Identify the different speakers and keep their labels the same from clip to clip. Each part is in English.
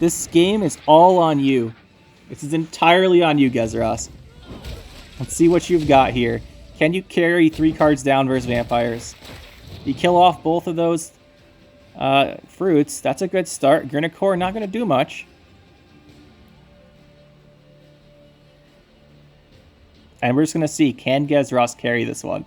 Speaker 1: This game is all on you. This is entirely on you, Gezros. Let's see what you've got here. Can you carry 3 cards down versus vampires? You kill off both of those fruits. That's a good start. Grinicore not going to do much. And we're just going to see, can Gezros carry this one?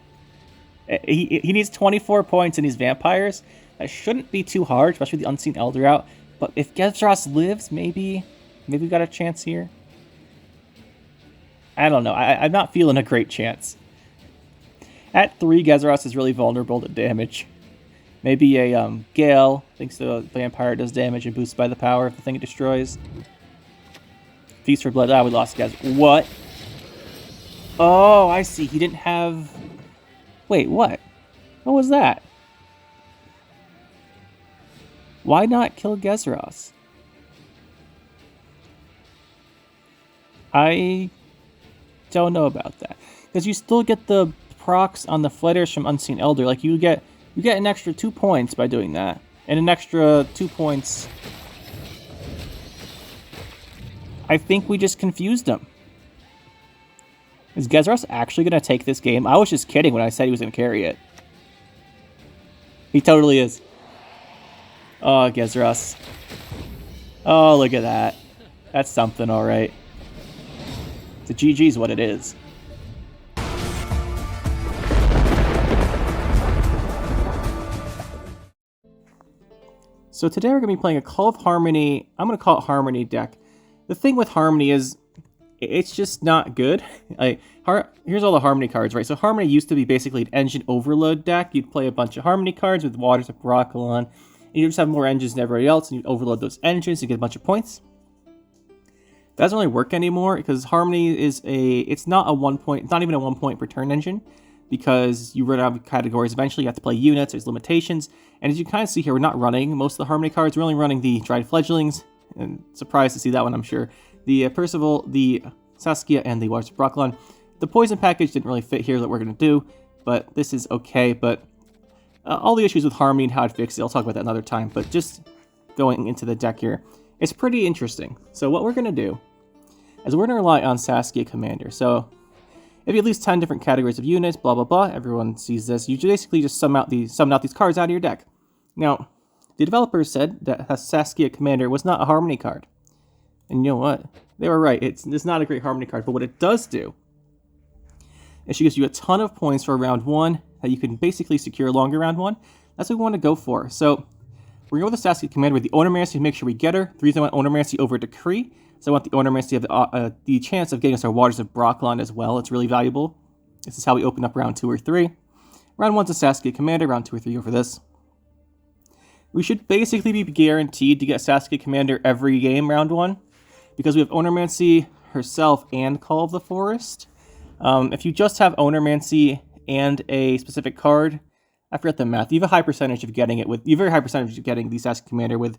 Speaker 1: He needs 24 points in these vampires. That shouldn't be too hard, especially with the Unseen Elder out. But if Gezros lives, maybe we got a chance here. I don't know. I'm not feeling a great chance. At 3, Gezros is really vulnerable to damage. Maybe a Gale thinks the vampire does damage and boosted by the power of the thing it destroys. Feast for Blood. Ah, we lost Gezros. What? Oh, I see. He didn't have... Wait, what? What was that? Why not kill Gezros? I don't know about that. Because you still get the procs on the fighters from Unseen Elder. Like, you get an extra 2 points by doing that. And an extra 2 points... I think we just confused him. Is Gezros actually going to take this game? I was just kidding when I said he was going to carry it. He totally is. Oh, Gezros. Oh, look at that. That's something, alright. It's a GG's what it is. So today we're going to be playing a Call of Harmony. I'm going to call it Harmony deck. The thing with Harmony is, it's just not good. Here's all the Harmony cards, right? So Harmony used to be basically an engine overload deck. You'd play a bunch of Harmony cards with Waters of Brokilon, and you just have more engines than everybody else, and you overload those engines, you get a bunch of points. That doesn't really work anymore, because Harmony is it's not a 1 point, it's not even a 1 point per turn engine, because you run out of categories. Eventually you have to play units, there's limitations, and as you kind of see here, we're not running most of the Harmony cards, we're only running the Dried Fledglings, and surprised to see that one, I'm sure. The Percival, the Saskia, and the Waters of Brokilon. The poison package didn't really fit here that we're going to do, but this is okay. But all the issues with Harmony and how to fix it, I'll talk about that another time. But just going into the deck here, it's pretty interesting. So what we're going to do is we're going to rely on Saskia Commander. So if you have at least 10 different categories of units, blah, blah, blah, everyone sees this. You basically just summon out these cards out of your deck. Now, the developers said that Saskia Commander was not a Harmony card. And you know what? They were right. It's not a great Harmony card, but what it does do is she gives you a ton of points for round 1 that you can basically secure longer round 1. That's what we want to go for. So we're going with the Saskia Commander with the Onomancy to make sure we get her. The reason I want Onomancy over Decree is I want the Onomancy to have the chance of getting us our Waters of Brokilon as well. It's really valuable. This is how we open up round 2 or 3. Round 1's a Saskia Commander, round 2 or 3 over this. We should basically be guaranteed to get Saskia Commander every game round 1. Because we have Onomancy herself and Call of the Forest. If you just have Onomancy and a specific card, I forget the math. You have a high percentage of getting it with. You have a very high percentage of getting the Saskia Commander with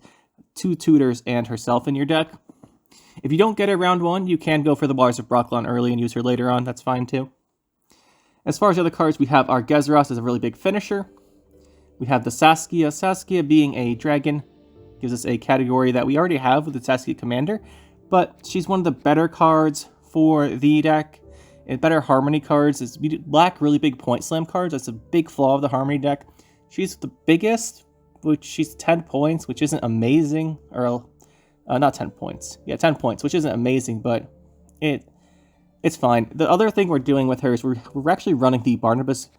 Speaker 1: 2 tutors and herself in your deck. If you don't get it round 1, you can go for the Waters of Brokilon early and use her later on. That's fine too. As far as the other cards, we have our Gezros as a really big finisher. We have the Saskia. Saskia being a dragon gives us a category that we already have with the Saskia Commander. But she's one of the better cards for the deck, and better Harmony cards. We lack really big point slam cards. That's a big flaw of the Harmony deck. She's the biggest, which she's 10 points, which isn't amazing. Or, not 10 points. Yeah, 10 points, which isn't amazing, but it's fine. The other thing we're doing with her is we're actually running the Barnabas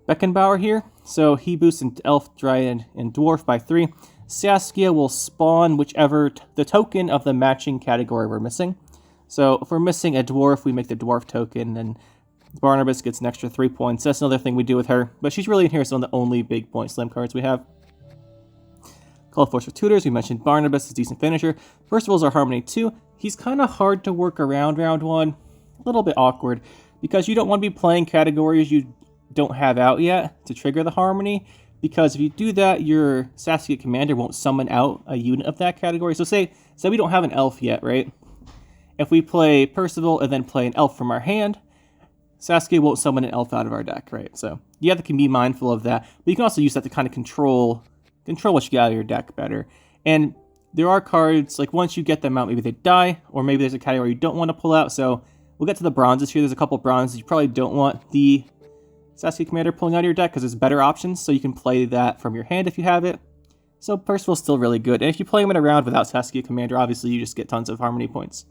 Speaker 1: Beckenbauer here. So he boosts an Elf, Dryad, and Dwarf by 3. Saskia will spawn whichever the token of the matching category we're missing. So if we're missing a Dwarf, we make the Dwarf token, and Barnabas gets an extra 3 points. That's another thing we do with her. But she's really in here as one of the only big point slam cards we have. Call of Force for Tutors, we mentioned Barnabas is a decent finisher. Percival's our Harmony 2. He's kind of hard to work around round 1. A little bit awkward, because you don't want to be playing categories you don't have out yet to trigger the Harmony. Because if you do that, your Saskia Commander won't summon out a unit of that category. So say we don't have an Elf yet, right? If we play Percival and then play an Elf from our hand, Saskia won't summon an Elf out of our deck, right? So you have to be mindful of that. But you can also use that to kind of control what you get out of your deck better. And there are cards, like once you get them out, maybe they die, or maybe there's a category you don't want to pull out. So we'll get to the bronzes here. There's a couple bronzes you probably don't want the Saskia Commander pulling out of your deck because there's better options, so you can play that from your hand if you have it. So Percival's still really good. And if you play him in a round without Saskia Commander, obviously you just get tons of Harmony points.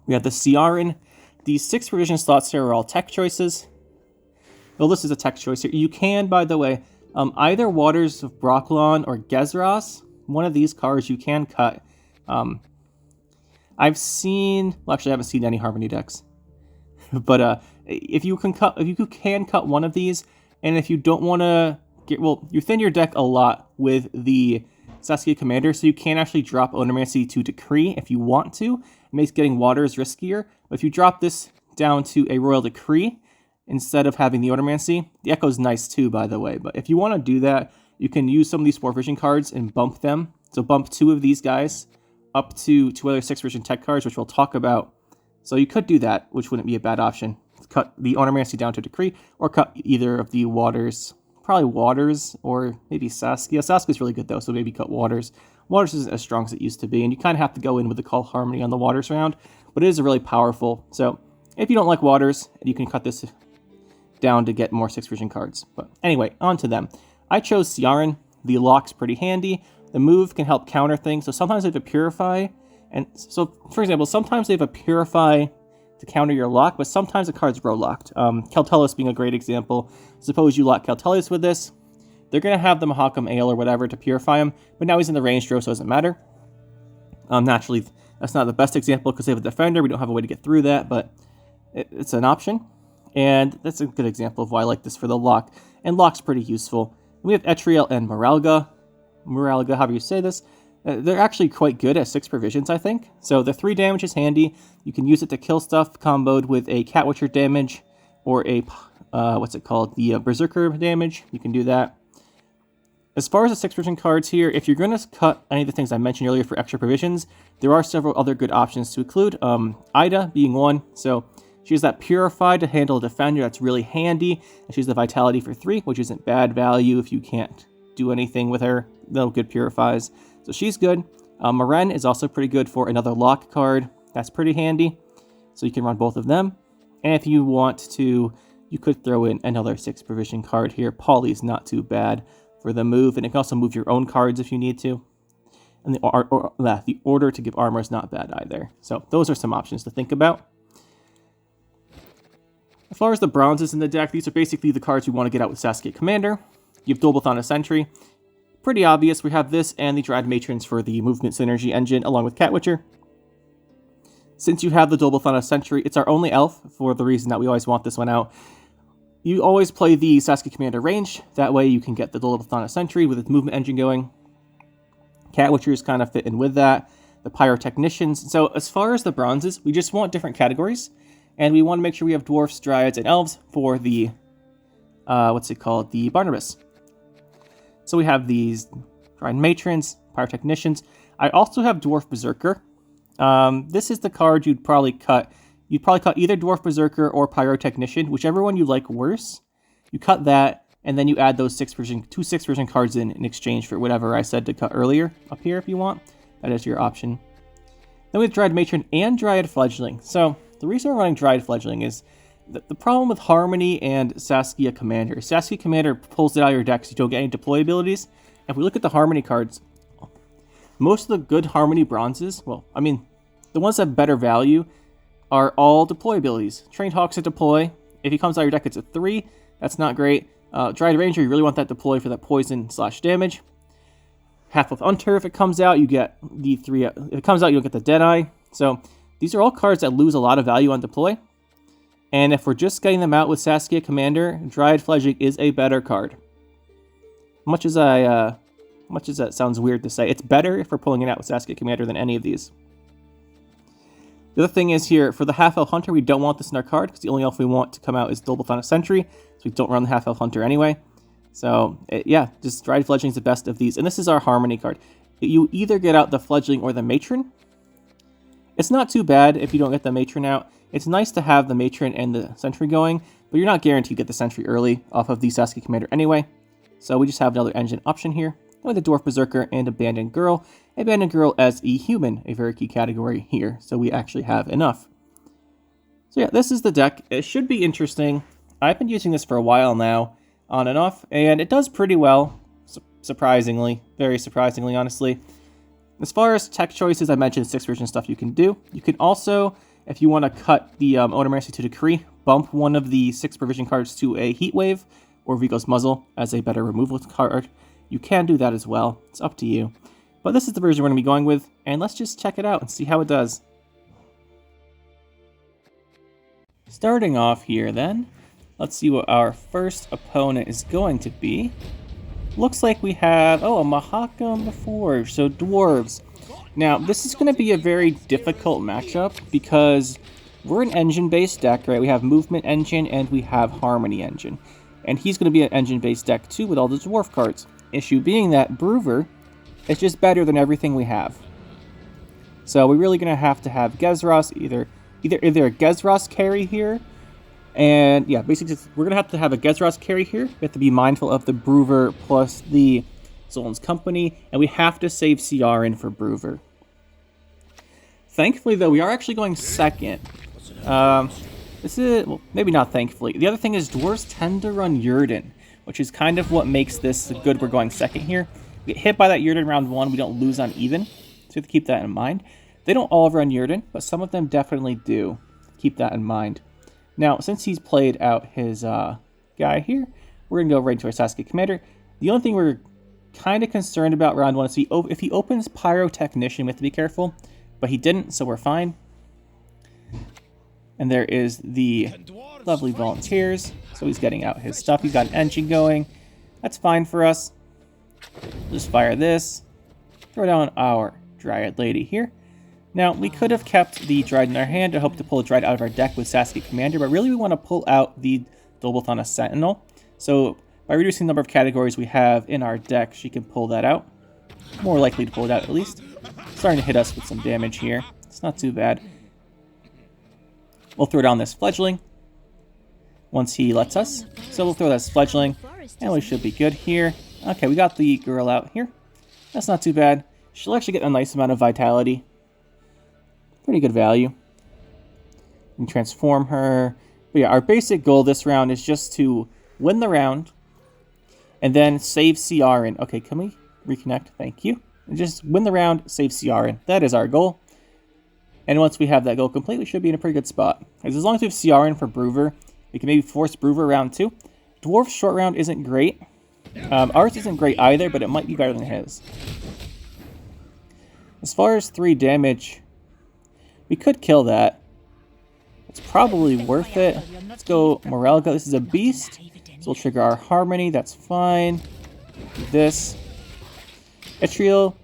Speaker 1: We have the Ciaran. These 6 provision slots here are all tech choices. Well, this is a tech choice here. You can, by the way, either Waters of Brokilon or Gezras, one of these cards you can cut. I've seen, well, actually I haven't seen any Harmony decks. But if you can cut one of these, and if you don't want to get, well, you thin your deck a lot with the Saskia Commander, so you can actually drop Onomancy to Decree if you want to. It makes getting Waters riskier. But if you drop this down to a Royal Decree instead of having the Onomancy, the Echo's nice too, by the way. But if you want to do that, you can use some of these 4 vision cards and bump them. So bump 2 of these guys up to 2 other 6 vision tech cards, which we'll talk about. So you could do that, which wouldn't be a bad option. Cut the Onomancy down to Decree, or cut either of the Waters. Probably Waters, or maybe Saskia. Saskia's really good though, so maybe cut Waters. Waters isn't as strong as it used to be, and you kind of have to go in with the Call Harmony on the Waters round, but it is really powerful. So if you don't like Waters, you can cut this down to get more 6 vision cards. But anyway, on to them. I chose Ciaran. The lock's pretty handy. The move can help counter things, so sometimes they have a Purify. And so, for example, sometimes they have a Purify to counter your lock, but sometimes the card's row-locked. Scoa'tael being a great example. Suppose you lock Scoa'tael with this. They're going to have the Mahakam Ale or whatever to purify him, but now he's in the range draw, so it doesn't matter. Naturally, that's not the best example because they have a Defender. We don't have a way to get through that, but it's an option. And that's a good example of why I like this for the lock. And lock's pretty useful. We have Etriel and Moralga. Moralga, however you say this. They're actually quite good at 6 provisions, I think. So the 3 damage is handy. You can use it to kill stuff, comboed with a Catwitcher damage, or a, the Berserker damage. You can do that. As far as the 6 provision cards here, if you're going to cut any of the things I mentioned earlier for extra provisions, there are several other good options to include. Ida being one. So she has that Purify to handle a Defender. That's really handy. And she has the Vitality for 3, which isn't bad value if you can't do anything with her. No good Purifies. So she's good. Maren is also pretty good for another lock card. That's pretty handy. So you can run both of them. And if you want to, you could throw in another 6 provision card here. Polly's not too bad for the move. And it can also move your own cards if you need to. And the order to give armor is not bad either. So those are some options to think about. As far as the bronzes in the deck, these are basically the cards we want to get out with Saskia Commander. You have Dolbathana Sentry. Pretty obvious, we have this and the Dryad Matrons for the movement synergy engine, along with Catwitcher. Since you have the Dolbathana Sentry, it's our only elf, for the reason that we always want this one out. You always play the Saskia Commander range, that way you can get the Dolbathana Sentry with its movement engine going. Catwitchers kind of fit in with that. The Pyrotechnicians. So as far as the bronzes, we just want different categories, and we want to make sure we have Dwarfs, Dryads, and Elves for the, the Barnabas. So we have these Dryad Matrons, Pyrotechnicians. I also have Dwarf Berserker. This is the card you'd probably cut. You'd probably cut either Dwarf Berserker or Pyrotechnician, whichever one you like worse. You cut that, and then you add those 6 version cards in exchange for whatever I said to cut earlier up here if you want. That is your option. Then we have Dryad Matron and Dryad Fledgling. So the reason we're running Dryad Fledgling is the problem with Harmony and Saskia Commander. Saskia Commander pulls it out of your deck so you don't get any deploy abilities. And if we look at the Harmony cards, most of the good Harmony bronzes, well, I mean, the ones that have better value are all deploy abilities. Trained Hawk's a deploy. If he comes out of your deck, it's a 3. That's not great. Dryad Ranger, you really want that deploy for that poison/damage. Half-Elf Hunter, if it comes out, you get the 3. If it comes out, you'll get the Deadeye. So these are all cards that lose a lot of value on deploy. And if we're just getting them out with Saskia Commander, Dryad Fledgling is a better card. Much as that sounds weird to say, it's better if we're pulling it out with Saskia Commander than any of these. The other thing is here, for the Half-Elf Hunter, we don't want this in our card, because the only elf we want to come out is Dolbathana Sentry, so we don't run the Half-Elf Hunter anyway. So, yeah, just Dryad Fledgling is the best of these. And this is our Harmony card. You either get out the Fledgling or the Matron. It's not too bad if you don't get the Matron out. It's nice to have the Matron and the Sentry going, but you're not guaranteed to get the Sentry early off of the Saskia Commander anyway. So we just have another engine option here. with a Dwarf Berserker and Abandoned Girl. Abandoned Girl as a human, a very key category here, so we actually have enough. So yeah, this is the deck. It should be interesting. I've been using this for a while now, on and off, and it does pretty well, surprisingly. Very surprisingly, honestly. As far as tech choices, I mentioned 6th version stuff you can do. You can also, if you want to cut the Odomancy to Decree, bump one of the 6th provision cards to a Heat Wave, or Vigo's Muzzle as a better removal card. You can do that as well. It's up to you. But this is the version we're going to be going with, and let's just check it out and see how it does. Starting off here then, let's see what our first opponent is going to be. Looks like we have, a Mahakam before, so Dwarves. Now, this is going to be a very difficult matchup because we're an engine-based deck, right? We have Movement Engine and we have Harmony Engine. And he's going to be an engine-based deck too with all the Dwarf cards. Issue being that Brewer is just better than everything we have. So we're really going to have Gezros, either a Gezros carry here. And yeah, basically we're going to have a Gezros carry here. We have to be mindful of the Brewer plus the Zolan's Company. And we have to save CR in for Brewer. Thankfully, though, we are actually going second. This is, well, maybe not thankfully. The other thing is Dwarves tend to run Yrden, which is kind of what makes this good we're going second here. We get hit by that Yrden round 1, we don't lose on even. So we have to keep that in mind. They don't all run Yrden, but some of them definitely do. Keep that in mind. Now, since he's played out his guy here, we're going to go right into our Saskia Commander. The only thing we're kind of concerned about round 1 is if he opens Pyrotechnician, we have to be careful. But he didn't, so we're fine. And there is the lovely Volunteers. So he's getting out his stuff. He's got an engine going. That's fine for us. Just fire this. Throw down our Dryad Lady here. Now, we could have kept the Dryad in our hand to hope to pull a Dryad out of our deck with Saskia Commander, but really we want to pull out the Dobleton Sentinel. So by reducing the number of categories we have in our deck, she can pull that out. More likely to pull it out, at least. Starting to hit us with some damage here. It's not too bad. We'll throw down this Fledgling once he lets us. So we'll throw this Fledgling, and we should be good here. Okay, we got the girl out here. That's not too bad. She'll actually get a nice amount of vitality. Pretty good value. We can transform her. But yeah, our basic goal this round is just to win the round and then save CR in. Okay, can we reconnect? Thank you. And just win the round, save CR in. That is our goal. And once we have that goal complete, we should be in a pretty good spot. As long as we have CR in for Brewer, we can maybe force Brewer round 2. Dwarf's short round isn't great. Ours isn't great either, but it might be better than his. As far as 3 damage, we could kill that. It's probably worth it. Let's go Morelga. This is a beast, so we'll trigger our Harmony. That's fine. This. Etriel,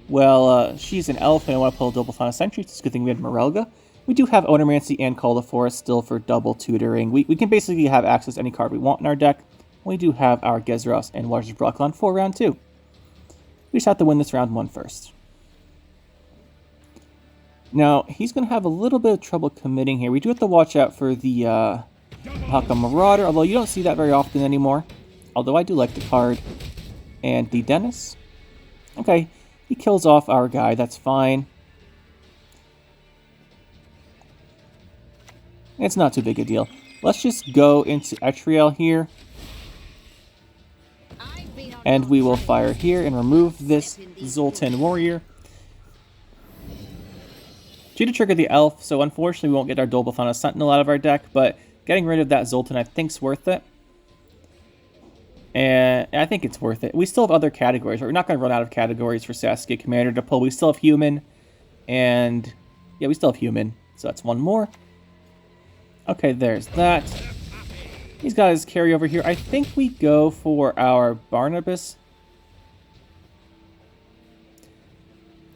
Speaker 1: well, she's an elf and I want to pull a Dobleton Sentry. It's a good thing we had Morelga. We do have Odomancy and Call of Forest still for double tutoring. We can basically have access to any card we want in our deck. We do have our Gezros and Water of Brokilon for round 2. We just have to win this round 1 first. Now, he's going to have a little bit of trouble committing here. We do have to watch out for the Mahakam Marauder, although you don't see that very often anymore. Although I do like the card. And the Dennis. Okay, he kills off our guy, that's fine. It's not too big a deal. Let's just go into Etriel here. And we will fire here and remove this Zoltan Warrior. Due to trigger the Elf, so unfortunately we won't get our Dobleton Sentinel out of our deck, but getting rid of that Zoltan I think's worth it. And I think it's worth it. We still have other categories. We're not going to run out of categories for Saskia Commander to pull. We still have Human. And yeah, we still have Human. So that's one more. Okay, there's that. He's got his carryover here. I think we go for our Barnabas.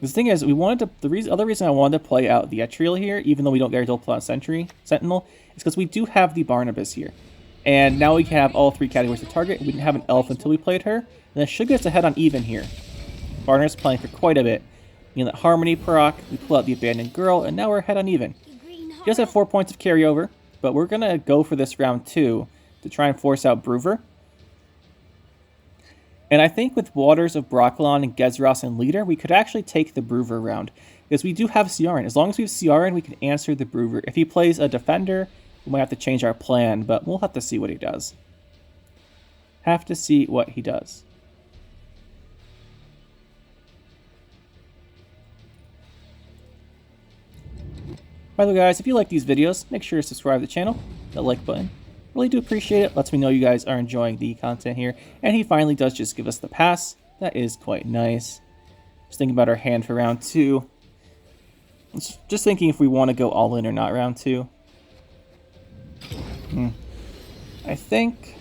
Speaker 1: The thing is, the other reason I wanted to play out the Etriel here, even though we don't get our Dobleton Sentinel, is because we do have the Barnabas here. And now we can have all 3 categories to target. We didn't have an elf until we played her. And that should get us ahead on even here. Barner's playing for quite a bit. You know, that Harmony proc, we pull out the Abandoned Girl, and now we're ahead on even. He does have 4 points of carryover, but we're going to go for this round 2 to try and force out Brewer. And I think with Waters of Brokilon and Gezros and Leader, we could actually take the Brewer round. Because we do have CRN. As long as we have CRN, we can answer the Brewer. If he plays a Defender, we might have to change our plan, but we'll have to see what he does. Have to see what he does. By the way, guys, if you like these videos, make sure to subscribe to the channel, the like button. Really do appreciate it. Lets me know you guys are enjoying the content here. And he finally does just give us the pass. That is quite nice. Just thinking about our hand for round 2. Just thinking if we want to go all in or not round 2. I think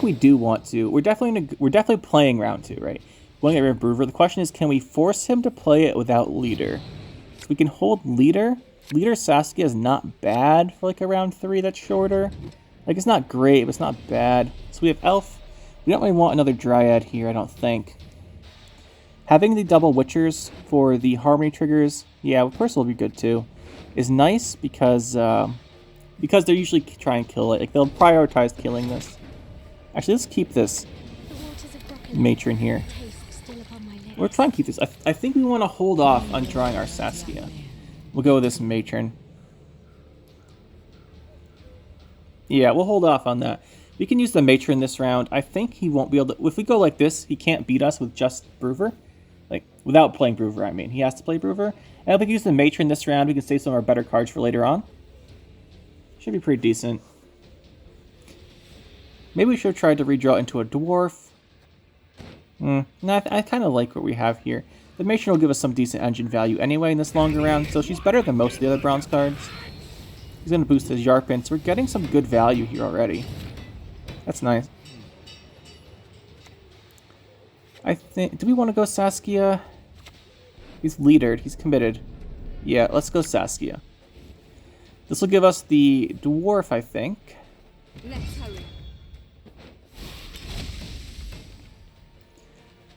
Speaker 1: we do want to. We're definitely playing round 2, right? We want to get rid of Brewer. The question is, can we force him to play it without Leader? So we can hold Leader. Leader Saskia is not bad for like a round 3 that's shorter. Like, it's not great, but it's not bad. So we have Elf. We don't really want another Dryad here, I don't think. Having the double Witchers for the Harmony triggers, yeah, Purse will be good too, is nice because they usually try and kill it. Like, they'll prioritize killing this. Actually, let's keep this Matron here. We're trying to keep this. I think we want to hold off on drawing our Saskia. We'll go with this Matron. Yeah, we'll hold off on that. We can use the Matron this round. I think he won't be able to... If we go like this, he can't beat us with just Brewer. Like, without playing Brewer, I mean. He has to play Brewer. And if we use the Matron this round, we can save some of our better cards for later on. Should be pretty decent. Maybe we should have tried to redraw into a Dwarf. No, I kind of like what we have here. The Matron will give us some decent engine value anyway in this longer round, so she's better than most of the other bronze cards. He's going to boost his Yarpin, so we're getting some good value here already. That's nice. I think... Do we want to go Saskia? He's leadered. He's committed. Yeah, let's go Saskia. This will give us the Dwarf, I think.
Speaker 2: Let's hurry.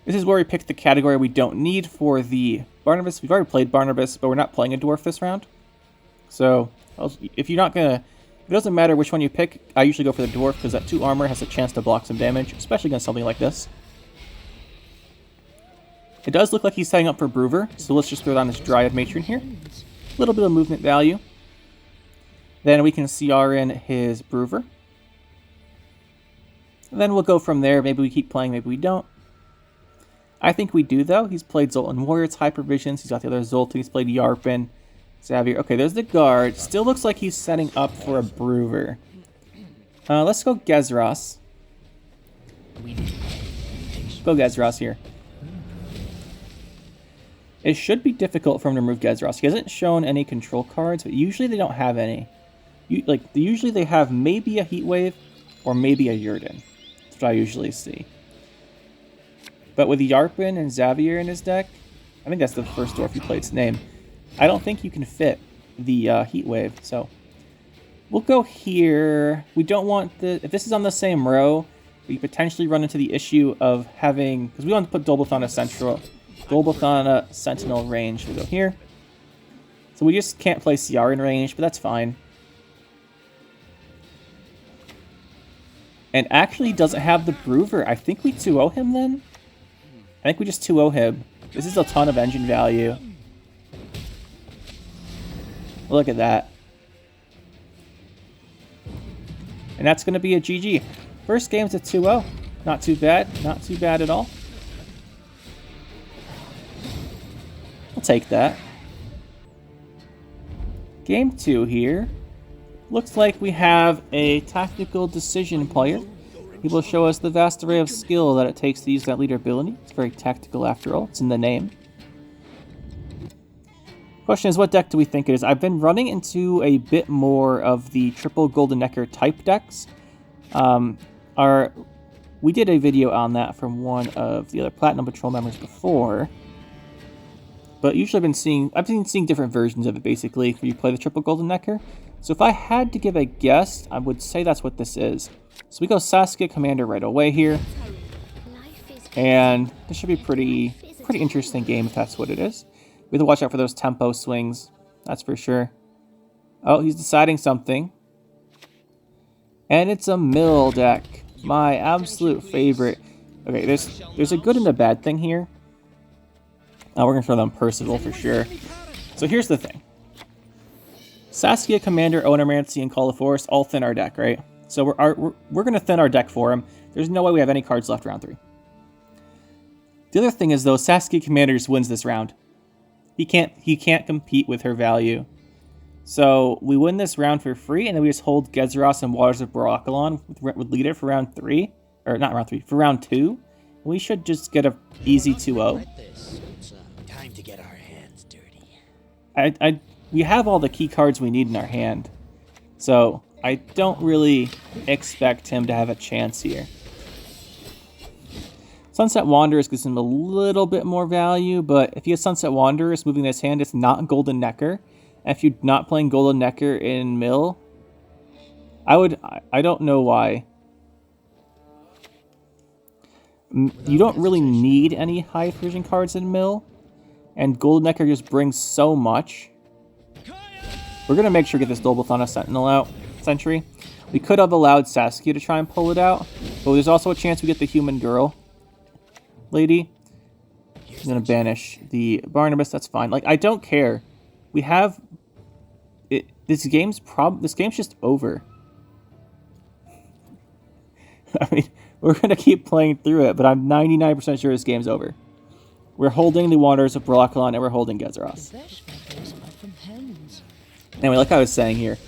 Speaker 1: This is where we pick the category we don't need for the Barnabas. We've already played Barnabas, but we're not playing a Dwarf this round. So, if you're not gonna... If it doesn't matter which one you pick, I usually go for the Dwarf, because that 2 armor has a chance to block some damage, especially against something like this. It does look like he's setting up for Brewer, so let's just throw down this Dryad Matron here. A little bit of movement value. Then we can CR in his Brewer. And then we'll go from there. Maybe we keep playing, maybe we don't. I think we do, though. He's played Zoltan Warrior, it's High Provisions. He's got the other Zoltan. He's played Yarpin, Xavier. Okay, there's the guard. Still looks like he's setting up for a Brewer. Let's go Gezros. Go Gezros here. It should be difficult for him to remove Gezros. He hasn't shown any control cards, but usually they don't have any. Usually they have maybe a Heatwave or maybe a Yurden. That's what I usually see. But with Yarpin and Xavier in his deck, I think that's the first Dwarf he played's name. I don't think you can fit the Heatwave, so we'll go here. We don't want the... If this is on the same row, we potentially run into the issue of having... Because we want to put Dolbothana Central... Dolbothana Sentinel range. We'll go here. So we just can't play CR in range, but that's fine. And actually doesn't have the Brewer. I think we 2-0 him then? I think we just 2-0 him. This is a ton of engine value. Look at that. And that's going to be a GG. First game's a 2-0. Not too bad. Not too bad at all. I'll take that. Game 2 here. Looks like we have a tactical decision player. He will show us the vast array of skill that it takes to use that leader ability. It's very tactical after all. It's in the name. Question is, what deck do we think it is? I've been running into a bit more of the triple Golden Necker type decks. We did a video on that from one of the other Platinum Patrol members before. But usually I've been seeing different versions of it, basically, where you play the triple Golden Necker. So if I had to give a guess, I would say that's what this is. So we go Saskia Commander right away here. And this should be pretty interesting game if that's what it is. We have to watch out for those tempo swings, that's for sure. Oh, he's deciding something. And it's a mill deck. My absolute favorite. Okay, there's a good and a bad thing here. We're gonna throw them Percival for sure. So here's the thing. Saskia, Commander, Onomancy, and Call of Forest all thin our deck, right? So we're gonna thin our deck for him. There's no way we have any cards left round 3. The other thing is though, Saskia Commander just wins this round. He can't compete with her value. So we win this round for free, and then we just hold Gezeros and Waters of Brokilon with leader for round 3. Or not round 3, for round 2. We should just get a easy 2-0.
Speaker 2: Time to get our hands dirty.
Speaker 1: We have all the key cards we need in our hand. So I don't really expect him to have a chance here. Sunset Wanderers gives him a little bit more value, but if he has Sunset Wanderers moving in his hand, it's not Golden Necker. And if you're not playing Golden Necker in Mill, I don't know why. You don't really need any high fusion cards in Mill, and Golden Necker just brings so much. We're going to make sure to get this Dobleton Sentinel out, Sentry. We could have allowed Saskia to try and pull it out, but there's also a chance we get the human girl lady. I'm going to banish the Barnabas, that's fine. Like, I don't care. We have... This game's just over. I mean, we're going to keep playing through it, but I'm 99% sure this game's over. We're holding the Waters of Brokilon, and we're holding Gezeros. Anyway, like I was saying here,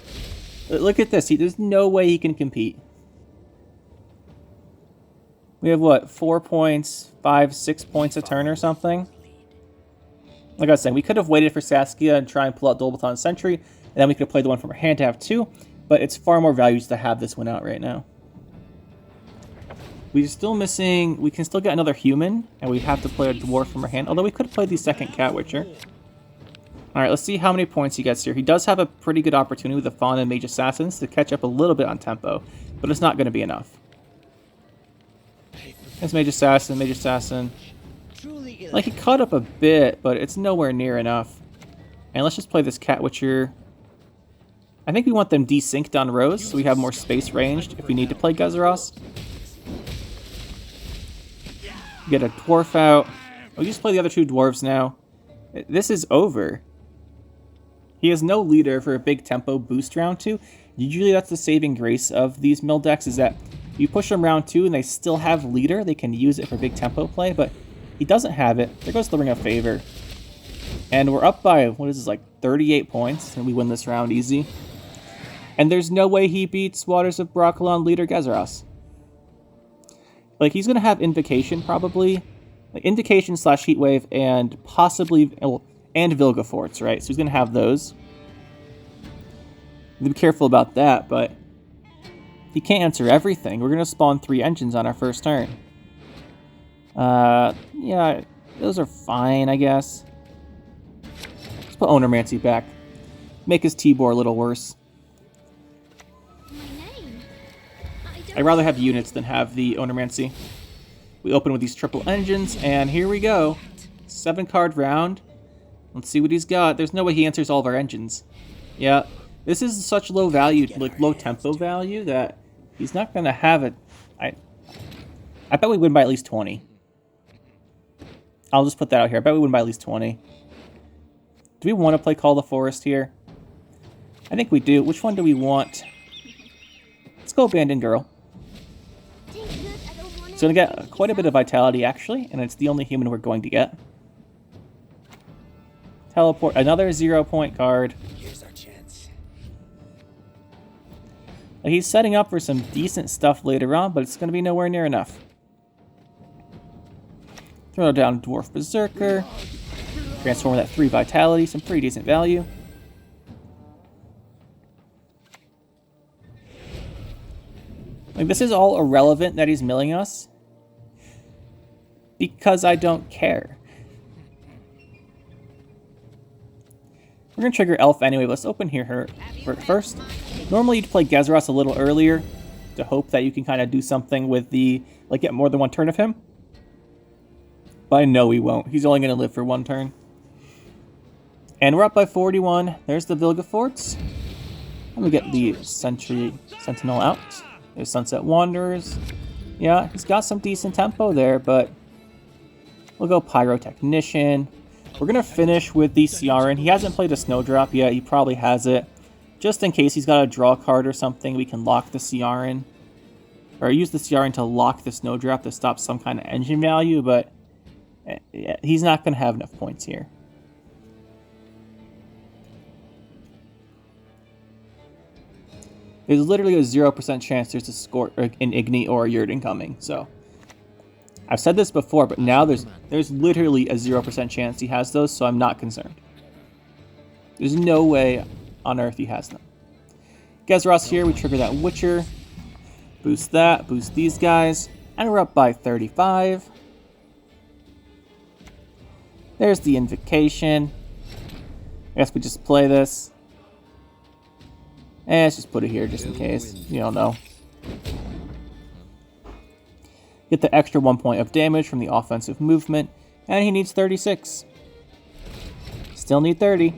Speaker 1: look at this. There's no way he can compete. We have, what, 4 points, 5, 6 points a turn or something? Like I was saying, we could have waited for Saskia and try and pull out Dobleton Sentry, and then we could have played the one from our hand to have 2, but it's far more values to have this one out right now. We're still missing... We can still get another human, and we have to play a dwarf from our hand, although we could have played the second Cat Witcher. Alright, let's see how many points he gets here. He does have a pretty good opportunity with the Fawn and Mage Assassins to catch up a little bit on tempo, but it's not going to be enough. There's Mage Assassin, Mage Assassin. Like, he caught up a bit, but it's nowhere near enough. And let's just play this Cat Witcher. I think we want them desynced on Rose, so we have more space ranged if we need to play Gezeros. Get a Dwarf out. We'll just play the other 2 Dwarves now. This is over. He has no leader for a big tempo boost round 2. Usually that's the saving grace of these mill decks, is that you push them round 2 and they still have leader. They can use it for big tempo play, but he doesn't have it. There goes the Ring of Favor. And we're up by, what is this, like 38 points, and we win this round easy. And there's no way he beats Waters of Brokilon leader Gezeros. Like, he's going to have Invocation, probably. Like, Invocation / Heatwave, and possibly... and Vilgefortz, right? So he's going to have those. Be careful about that, but... he can't answer everything. We're going to spawn 3 engines on our first turn. Yeah, those are fine, I guess. Let's put Onomancy back. Make his T-Bor a little worse. I'd rather have units than have the Onomancy. We open with these triple engines, and here we go. 7-card round. Let's see what he's got. There's no way he answers all of our engines. Yeah, this is such low value, like low tempo value, that he's not going to have it. I bet we win by at least 20. I'll just put that out here. I bet we win by at least 20. Do we want to play Call of the Forest here? I think we do. Which one do we want? Let's go Abandoned Girl. It's going to get quite a bit of vitality, actually, and it's the only human we're going to get. Teleport, another 0-point card.
Speaker 2: Here's our chance.
Speaker 1: He's setting up for some decent stuff later on, but it's going to be nowhere near enough. Throw down Dwarf Berserker. Transform that 3 vitality, some pretty decent value. Like, this is all irrelevant that he's milling us, because I don't care. We're going to trigger Elf anyway. Let's open here first. Normally you'd play Gezeros a little earlier to hope that you can kind of do something with the, like, get more than 1 turn of him. But I know he won't. He's only going to live for 1 turn. And we're up by 41. There's the Vilgefortz. I'm going to get the Sentinel out. There's Sunset Wanderers. Yeah, he's got some decent tempo there, but we'll go Pyrotechnician. We're going to finish with the Ciaran. He hasn't played a Snowdrop yet. He probably has it. Just in case he's got a draw card or something, we can lock the Ciaran. Or use the Ciaran to lock the Snowdrop to stop some kind of engine value, but he's not going to have enough points here. There's literally a 0% chance there's a score, an Igni or a Yurden coming, so... I've said this before, but now there's literally a 0% chance he has those, so I'm not concerned. There's no way on earth he has them. Gezros here, we trigger that Witcher. Boost that, boost these guys, and we're up by 35. There's the Invocation. I guess we just play this. Let's just put it here just in case. You don't know. Get the extra 1 point of damage from the offensive movement, and he needs 36. Still need 30.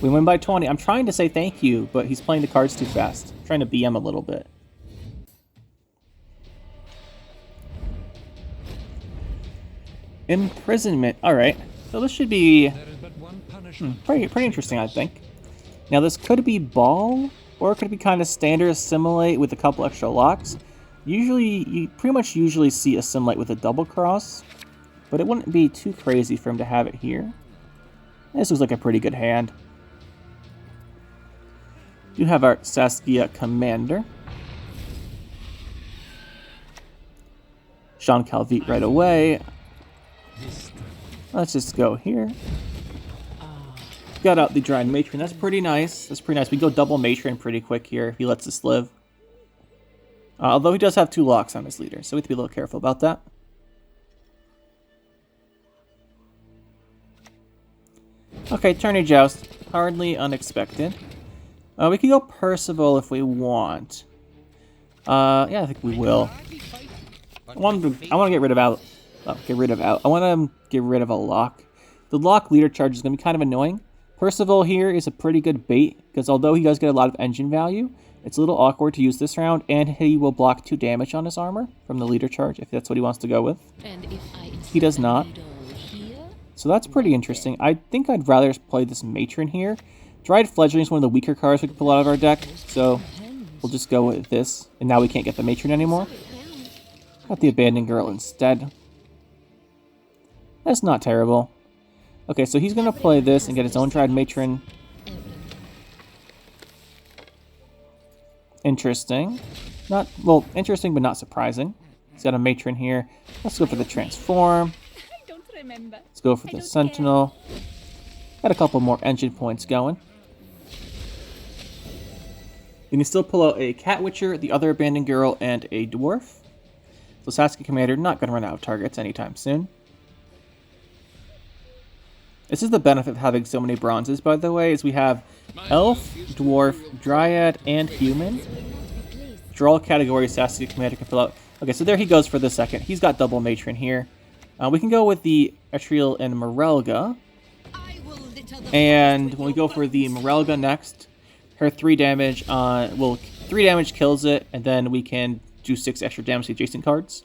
Speaker 1: We win by 20. I'm trying to say thank you, but he's playing the cards too fast. I'm trying to BM a little bit. Imprisonment. Alright. So this should be pretty interesting, I think. Now this could be Ball, or it could be kind of standard Assimilate with a couple extra locks. Usually, you pretty much see Assimilate with a double cross, but it wouldn't be too crazy for him to have it here. This looks like a pretty good hand. You have our Saskia Commander. Jean Calvite right away. Let's just go here. Got out the Dried Matron. That's pretty nice. That's pretty nice. We go double Matron pretty quick here if he lets us live. Although he does have 2 locks on his leader, so we have to be a little careful about that. Okay, Tourney Joust. Hardly unexpected. We can go Percival if we want. Yeah, I think we will. I want to get rid of out. I want to get rid of a lock. The lock leader charge is going to be kind of annoying. Percival here is a pretty good bait, because although he does get a lot of engine value, it's a little awkward to use this round, and he will block 2 damage on his armor from the leader charge, if that's what he wants to go with. He does not. So that's pretty interesting. I think I'd rather play this Matron here. Dried Fledgling is one of the weaker cards we can pull out of our deck, so we'll just go with this. And now we can't get the Matron anymore. Got the Abandoned Girl instead. That's not terrible. Okay, so he's going to play this and get his own Dried Matron. Interesting. Interesting, but not surprising. He's got a Matron here. Let's go for the Transform. Let's go for the Sentinel. Got a couple more engine points going. You can still pull out a Cat Witcher, the other Abandoned Girl, and a Dwarf. So Saskia Commander not going to run out of targets anytime soon. This is the benefit of having so many bronzes, by the way, is we have Elf, Dwarf, Dryad, and Human. Draw category Saskia Commander can fill out. Okay, so there he goes for the second. He's got double Matron here. We can go with the Etriel and Morelga. And when we go for the Morelga next, her 3 damage, 3 damage kills it, and then we can do 6 extra damage to adjacent cards.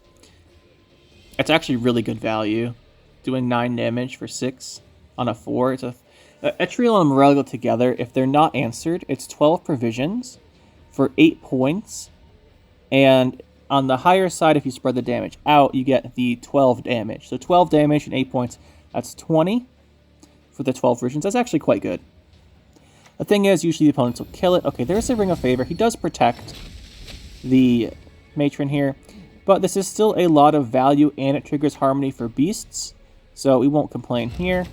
Speaker 1: It's actually really good value. Doing 9 damage for 6 on a 4. It's a Etriel and Morelga together. If they're not answered, it's 12 provisions for 8 points. And on the higher side, if you spread the damage out, you get the 12 damage. So 12 damage and 8 points, that's 20 for the 12 provisions. That's actually quite good. The thing is, usually the opponents will kill it. Okay, there's a Ring of Favor. He does protect the Matron here, but this is still a lot of value, and it triggers Harmony for beasts, so we won't complain here.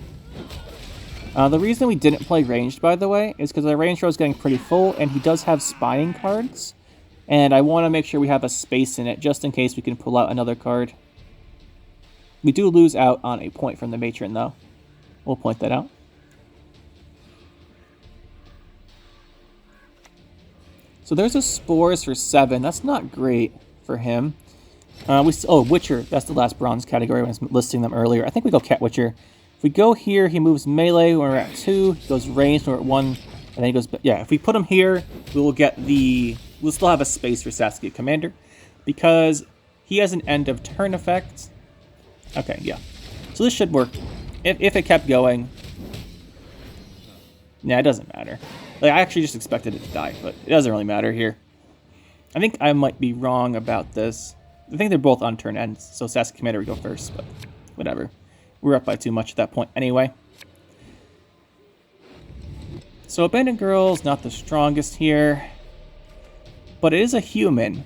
Speaker 1: The reason we didn't play ranged, by the way, is because our range row is getting pretty full, and he does have spying cards, and I want to make sure we have a space in it, just in case we can pull out another card. We do lose out on a point from the Matron, though. We'll point that out. So there's a Spores for 7. That's not great for him. Witcher. That's the last bronze category when I was listing them earlier. I think we go Cat Witcher. If we go here, he moves melee when we're at 2. He goes ranged when we're at 1. And then he goes... Yeah, if we put him here, we will get the we'll still have a space for Saskia Commander, because he has an end of turn effect. Okay, yeah. So this should work. If it kept going... Nah, it doesn't matter. Like, I actually just expected it to die, but it doesn't really matter here. I think I might be wrong about this. I think they're both on turn ends, so Saskia Commander would go first, but whatever. We're up by too much at that point anyway. So Abandoned Girl's not the strongest here, but it is a human,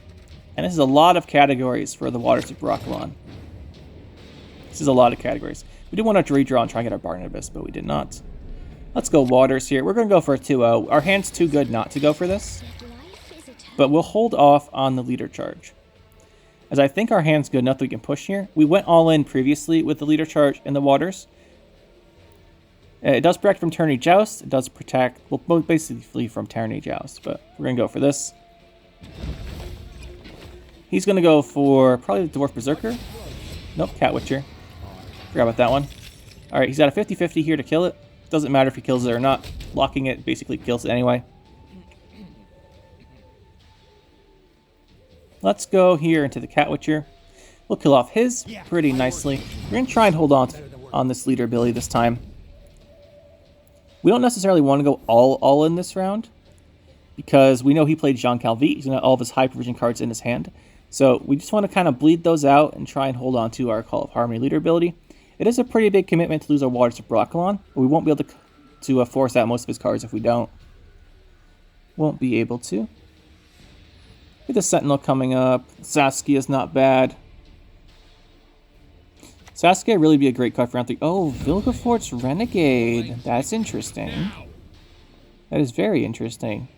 Speaker 1: and this is a lot of categories for the Waters of Brokilon. This is a lot of categories. We did want to redraw and try and get our Barnabas, but we did not. Let's go Waters here. We're going to go for a 2-0. Our hand's too good not to go for this, but we'll hold off on the leader charge, as I think our hand's good enough that we can push here. We went all in previously with the leader charge and the Waters. It does protect from Tyranny Joust. It does protect, well, basically from Tyranny Joust, but we're going to go for this. He's going to go for probably the Dwarf Berserker. Nope, Cat Witcher. Forgot about that one. Alright, he's got a 50-50 here to kill it. Doesn't matter if he kills it or not. Blocking it basically kills it anyway. Let's go here into the Cat Witcher. We'll kill off his pretty nicely. We're going to try and hold on this leader ability this time. We don't necessarily want to go all in this round, because we know he played Jean Calvi. He's going to have all of his high provision cards in his hand. So we just want to kind of bleed those out and try and hold on to our Call of Harmony leader ability. It is a pretty big commitment to lose our Waters of Brokilon, but we won't be able to force out most of his cards if we don't. Won't be able to. With the Sentinel coming up, Saskia's not bad. Saskia really be a great card for round 3. Oh, Vilgefort's Renegade. That's interesting. That is very interesting.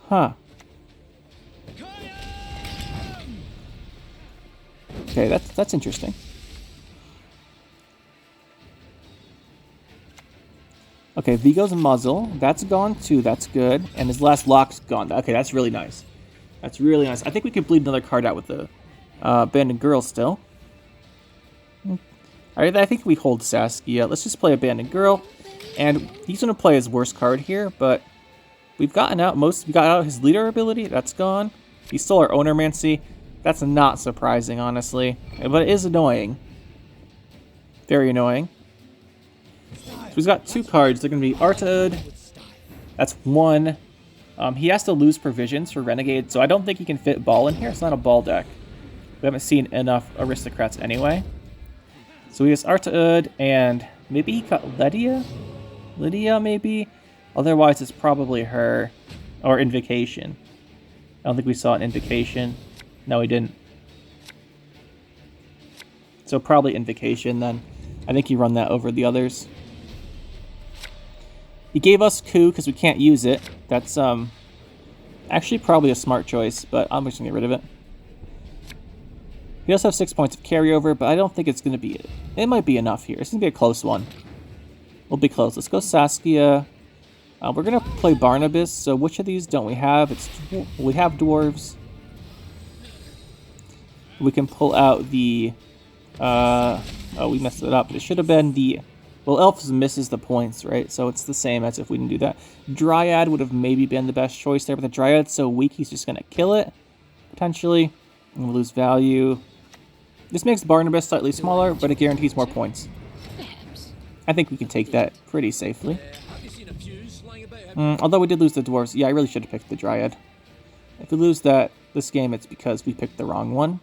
Speaker 1: Huh. Okay, that's interesting. Okay, Vigo's muzzle. That's gone too. That's good. And his last lock's gone. Okay, that's really nice. That's really nice. I think we could bleed another card out with the Abandoned Girl still. Alright, I think we hold Saskia. Let's just play Abandoned Girl. And he's going to play his worst card here, but we've gotten out we got out his leader ability. That's gone. He stole our Ownermancy. That's not surprising, honestly. But it is annoying. Very annoying. So he's got 2 cards. They're going to be Scoa'tael. That's 1. He has to lose provisions for Renegade, so I don't think he can fit Ball in here. It's not a Ball deck. We haven't seen enough Aristocrats anyway. So he has Scoa'tael, and maybe he got Lydia? Lydia, maybe? Otherwise, it's probably her. Or Invocation. I don't think we saw an Invocation. No, he didn't. So probably Invocation, then. I think he run that over the others. He gave us Coup because we can't use it. That's actually probably a smart choice, but I'm just going to get rid of it. He does have 6 points of carryover, but I don't think it's going to be it. It might be enough here. It's going to be a close one. We'll be close. Let's go Saskia. We're going to play Barnabas, so which of these don't we have? We have Dwarves. We can pull out the... oh, we messed it up. It should have been the... Well, Elves misses the points, right? So it's the same as if we didn't do that. Dryad would have maybe been the best choice there, but the Dryad's so weak, he's just going to kill it, potentially. And we'll lose value. This makes Barnabas slightly smaller, but it guarantees more points. I think we can take that pretty safely. Although we did lose the Dwarves. Yeah, I really should have picked the Dryad. If we lose this game, it's because we picked the wrong one.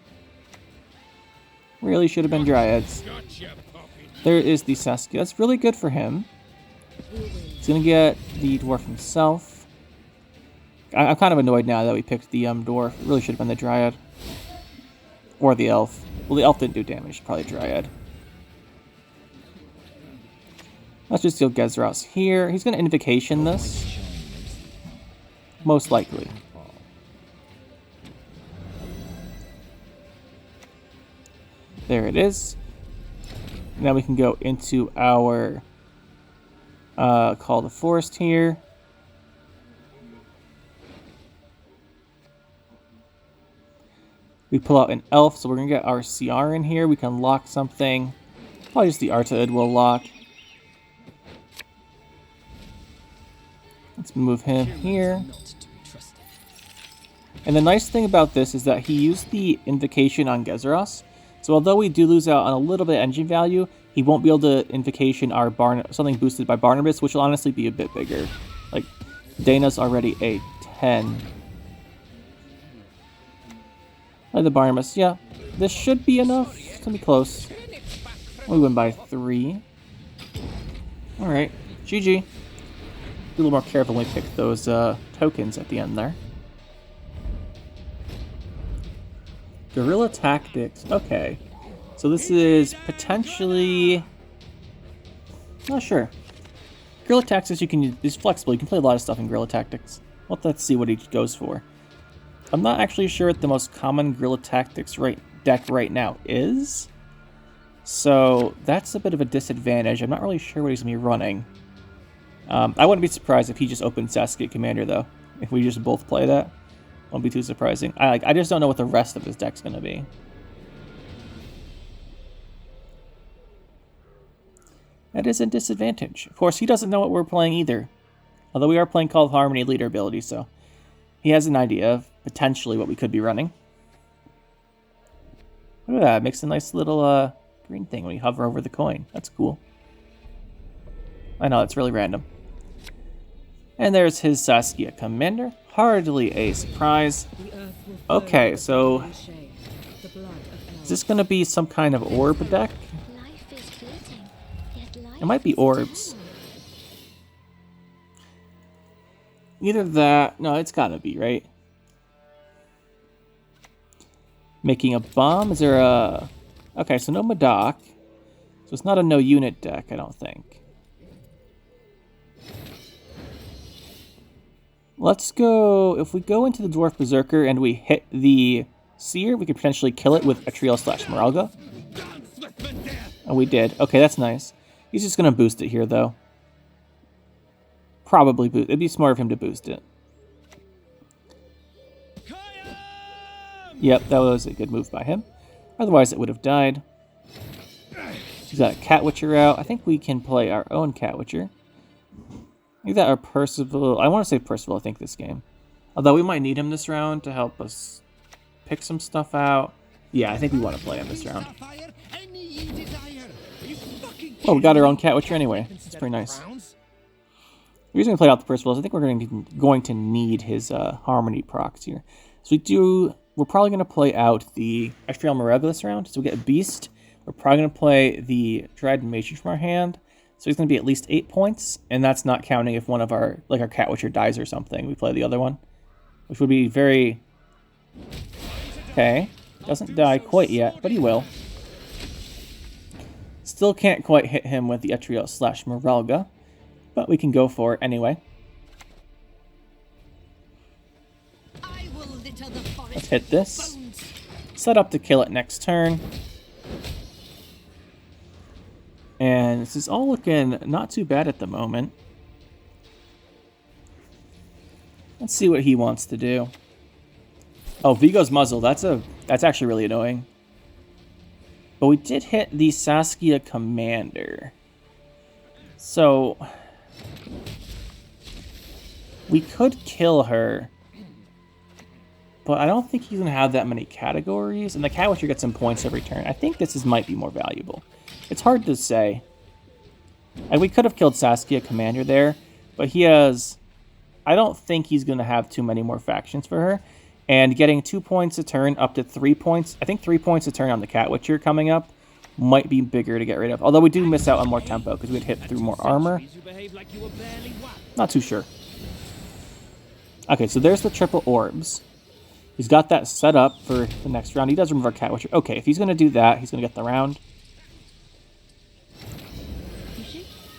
Speaker 1: Really should have been Dryads. There is the Saskia. That's really good for him. He's going to get the Dwarf himself. I'm kind of annoyed now that we picked the Dwarf. It really should have been the Dryad. Or the Elf. Well, the Elf didn't do damage. Probably Dryad. Let's just deal Gezros here. He's going to Invocation this. Most likely. There it is. Now we can go into our Call the Forest here. We pull out an Elf, so we're going to get our CR in here. We can lock something. Probably just the Scoa'tael will lock. Let's move him here. And the nice thing about this is that he used the Invocation on Gezeros. So although we do lose out on a little bit of engine value, he won't be able to Invocation our something boosted by Barnabas, which will honestly be a bit bigger. Like, Dana's already a 10. The Barnabas, yeah. This should be enough. It's gonna be close. We win by 3. Alright, GG. Be a little more careful when we pick those tokens at the end there. Guerilla Tactics. Okay. So this is potentially... Not sure. Guerilla Tactics you can use, is flexible. You can play a lot of stuff in Guerilla Tactics. Let's see what he goes for. I'm not actually sure what the most common Guerilla Tactics deck right now is. So that's a bit of a disadvantage. I'm not really sure what he's going to be running. I wouldn't be surprised if he just opened Saskia Commander, though. If we just both play that. Won't be too surprising. I just don't know what the rest of his deck's going to be. That is a disadvantage. Of course, he doesn't know what we're playing either. Although we are playing Call of Harmony Leader ability, so he has an idea of potentially what we could be running. Look at that. It makes a nice little green thing when you hover over the coin. That's cool. I know, it's really random. And there's his Saskia Commander. Hardly a surprise. Okay, so is this going to be some kind of orb deck? It might be orbs. Either that... No, it's got to be, right? Making a bomb? Is there a... Okay, so no Madak. So it's not a no-unit deck, I don't think. Let's go... If we go into the Dwarf Berserker and we hit the Seer, we could potentially kill it with Atriel/Moralga. And we did. Okay, that's nice. He's just going to boost it here, though. Probably boost. It'd be smart of him to boost it. Yep, that was a good move by him. Otherwise, it would have died. He's got a Cat Witcher out. I think we can play our own Cat Witcher. Maybe that or Percival. I want to say Percival, I think, this game. Although we might need him this round to help us pick some stuff out. Yeah, I think we want to play him this round. Oh, we got our own Cat Witcher anyway. That's pretty nice. The reason we played out the Percival is I think we're going to need his Harmony procs here. So we're probably going to play out the Astriel Moralga this round. So we get a Beast. We're probably going to play the Dread Matron from our hand. So he's going to be at least 8 points. And that's not counting if one of our Cat Witcher dies or something. We play the other one. Which would be very... Okay. Doesn't die quite yet, but he will. Still can't quite hit him with the Atriel/Moralga. But we can go for it anyway. Let's hit this. Set up to kill it next turn. And this is all looking not too bad at the moment. Let's see what he wants to do. Oh, Vigo's Muzzle. That's actually really annoying. But we did hit the Saskia Commander. So we could kill her. But I don't think he's going to have that many categories. And the Cat Witcher gets some points every turn. I think this might be more valuable. It's hard to say. And we could have killed Saskia Commander there. But he has... I don't think he's going to have too many more factions for her. And getting 2 points a turn up to 3 points. I think 3 points a turn on the Cat Witcher coming up might be bigger to get rid of. Although we do miss out on more tempo because we'd hit through more armor. Not too sure. Okay, so there's the triple orbs. He's got that set up for the next round. He does remove our Cat Witcher. Okay, if he's going to do that, he's going to get the round.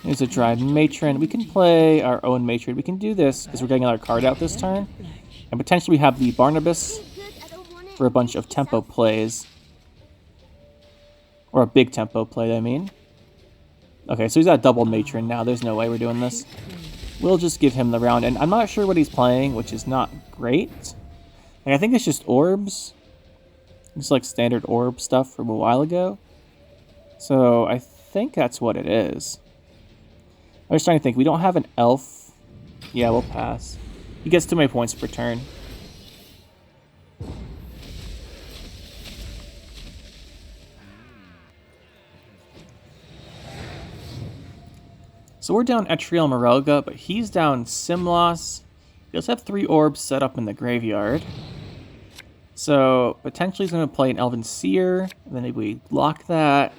Speaker 1: There's a Dried Matron. We can play our own Matron. We can do this because we're getting another card out this turn. And potentially we have the Barnabas for a bunch of tempo plays. Or a big tempo play, I mean. Okay, so he's got a double Matron now. There's no way we're doing this. We'll just give him the round. And I'm not sure what he's playing, which is not great. Like, I think it's just orbs. It's like standard orb stuff from a while ago. So I think that's what it is. I was trying to think. We don't have an elf. Yeah, we'll pass. He gets too many points per turn. So we're down Etriel Morelga, but he's down Simlos. He does have 3 orbs set up in the graveyard. So potentially he's going to play an Elven Seer, and then maybe we lock that.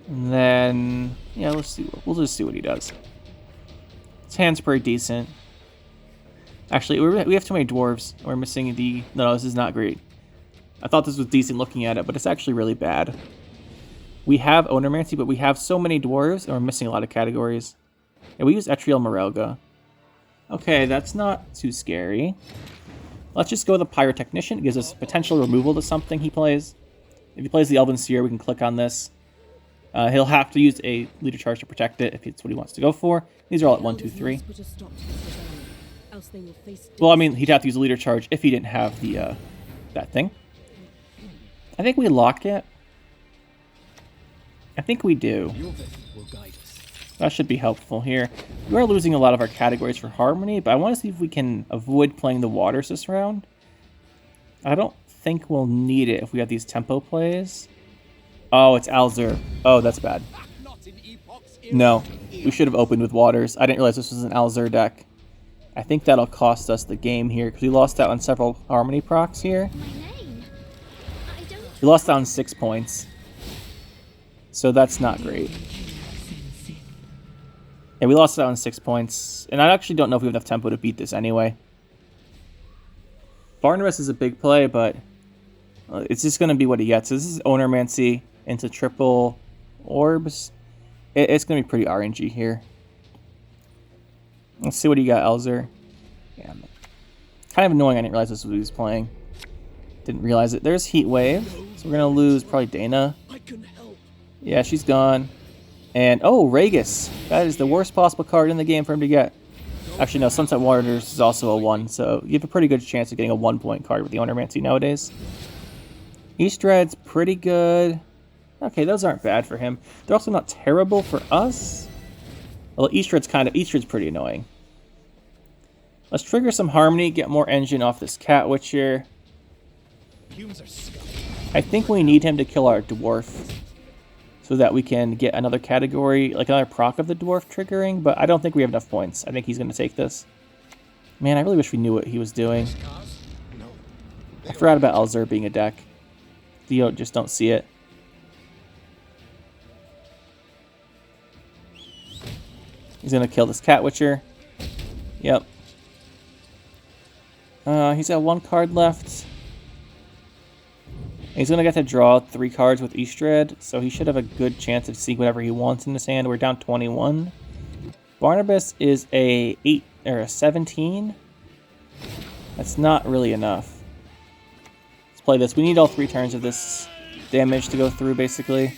Speaker 1: And then, yeah, let's see. We'll just see what he does. His hand's pretty decent. Actually, we have too many dwarves. We're missing the... No, this is not great. I thought this was decent looking at it, but it's actually really bad. We have Onomancy, but we have so many dwarves, and we're missing a lot of categories. Yeah, we use Etriel Morelga. Okay, that's not too scary. Let's just go with the Pyrotechnician. It gives us potential removal to something he plays. If he plays the Elven Seer, we can click on this. He'll have to use a leader charge to protect it if it's what he wants to go for. These are all at 1, 2, 3. Well, I mean, he'd have to use a leader charge if he didn't have the that thing. I think we lock it. I think we do. That should be helpful here. We are losing a lot of our categories for Harmony, but I want to see if we can avoid playing the Waters this round. I don't think we'll need it if we have these tempo plays. Oh, it's Alzur. Oh, that's bad. No, we should have opened with Waters. I didn't realize this was an Alzur deck. I think that'll cost us the game here, because we lost out on several Harmony procs here. We lost out on 6 points. So that's not great. Yeah, we lost out on 6 points. And I actually don't know if we have enough tempo to beat this anyway. Barnabas is a big play, but it's just going to be what he gets. So this is Onomancy into triple orbs. It's going to be pretty RNG here. Let's see what he got, Alzur. Yeah, kind of annoying I didn't realize this was what he was playing. Didn't realize it. There's Heat Wave. So we're going to lose probably Dana. Yeah, she's gone. And, oh, Ragus. That is the worst possible card in the game for him to get. Actually, no, Sunset Waters is also a 1, so you have a pretty good chance of getting a 1-point card with the Onomancy nowadays. East Dread's pretty good. Okay, those aren't bad for him. They're also not terrible for us. Well, East Dread's pretty annoying. Let's trigger some Harmony, get more engine off this Cat Witcher. I think we need him to kill our Dwarf, so that we can get another category, like another proc of the Dwarf triggering, but I don't think we have enough points. I think he's going to take this. Man, I really wish we knew what he was doing. I forgot about Alzur being a deck. You just don't see it. He's going to kill this Cat Witcher. Yep. He's got 1 card left. He's going to get to draw 3 cards with East Dread, so he should have a good chance of seeing whatever he wants in his hand. We're down 21. Barnabas is a 8 or a 17. That's not really enough. Let's play this. We need all 3 turns of this damage to go through, basically.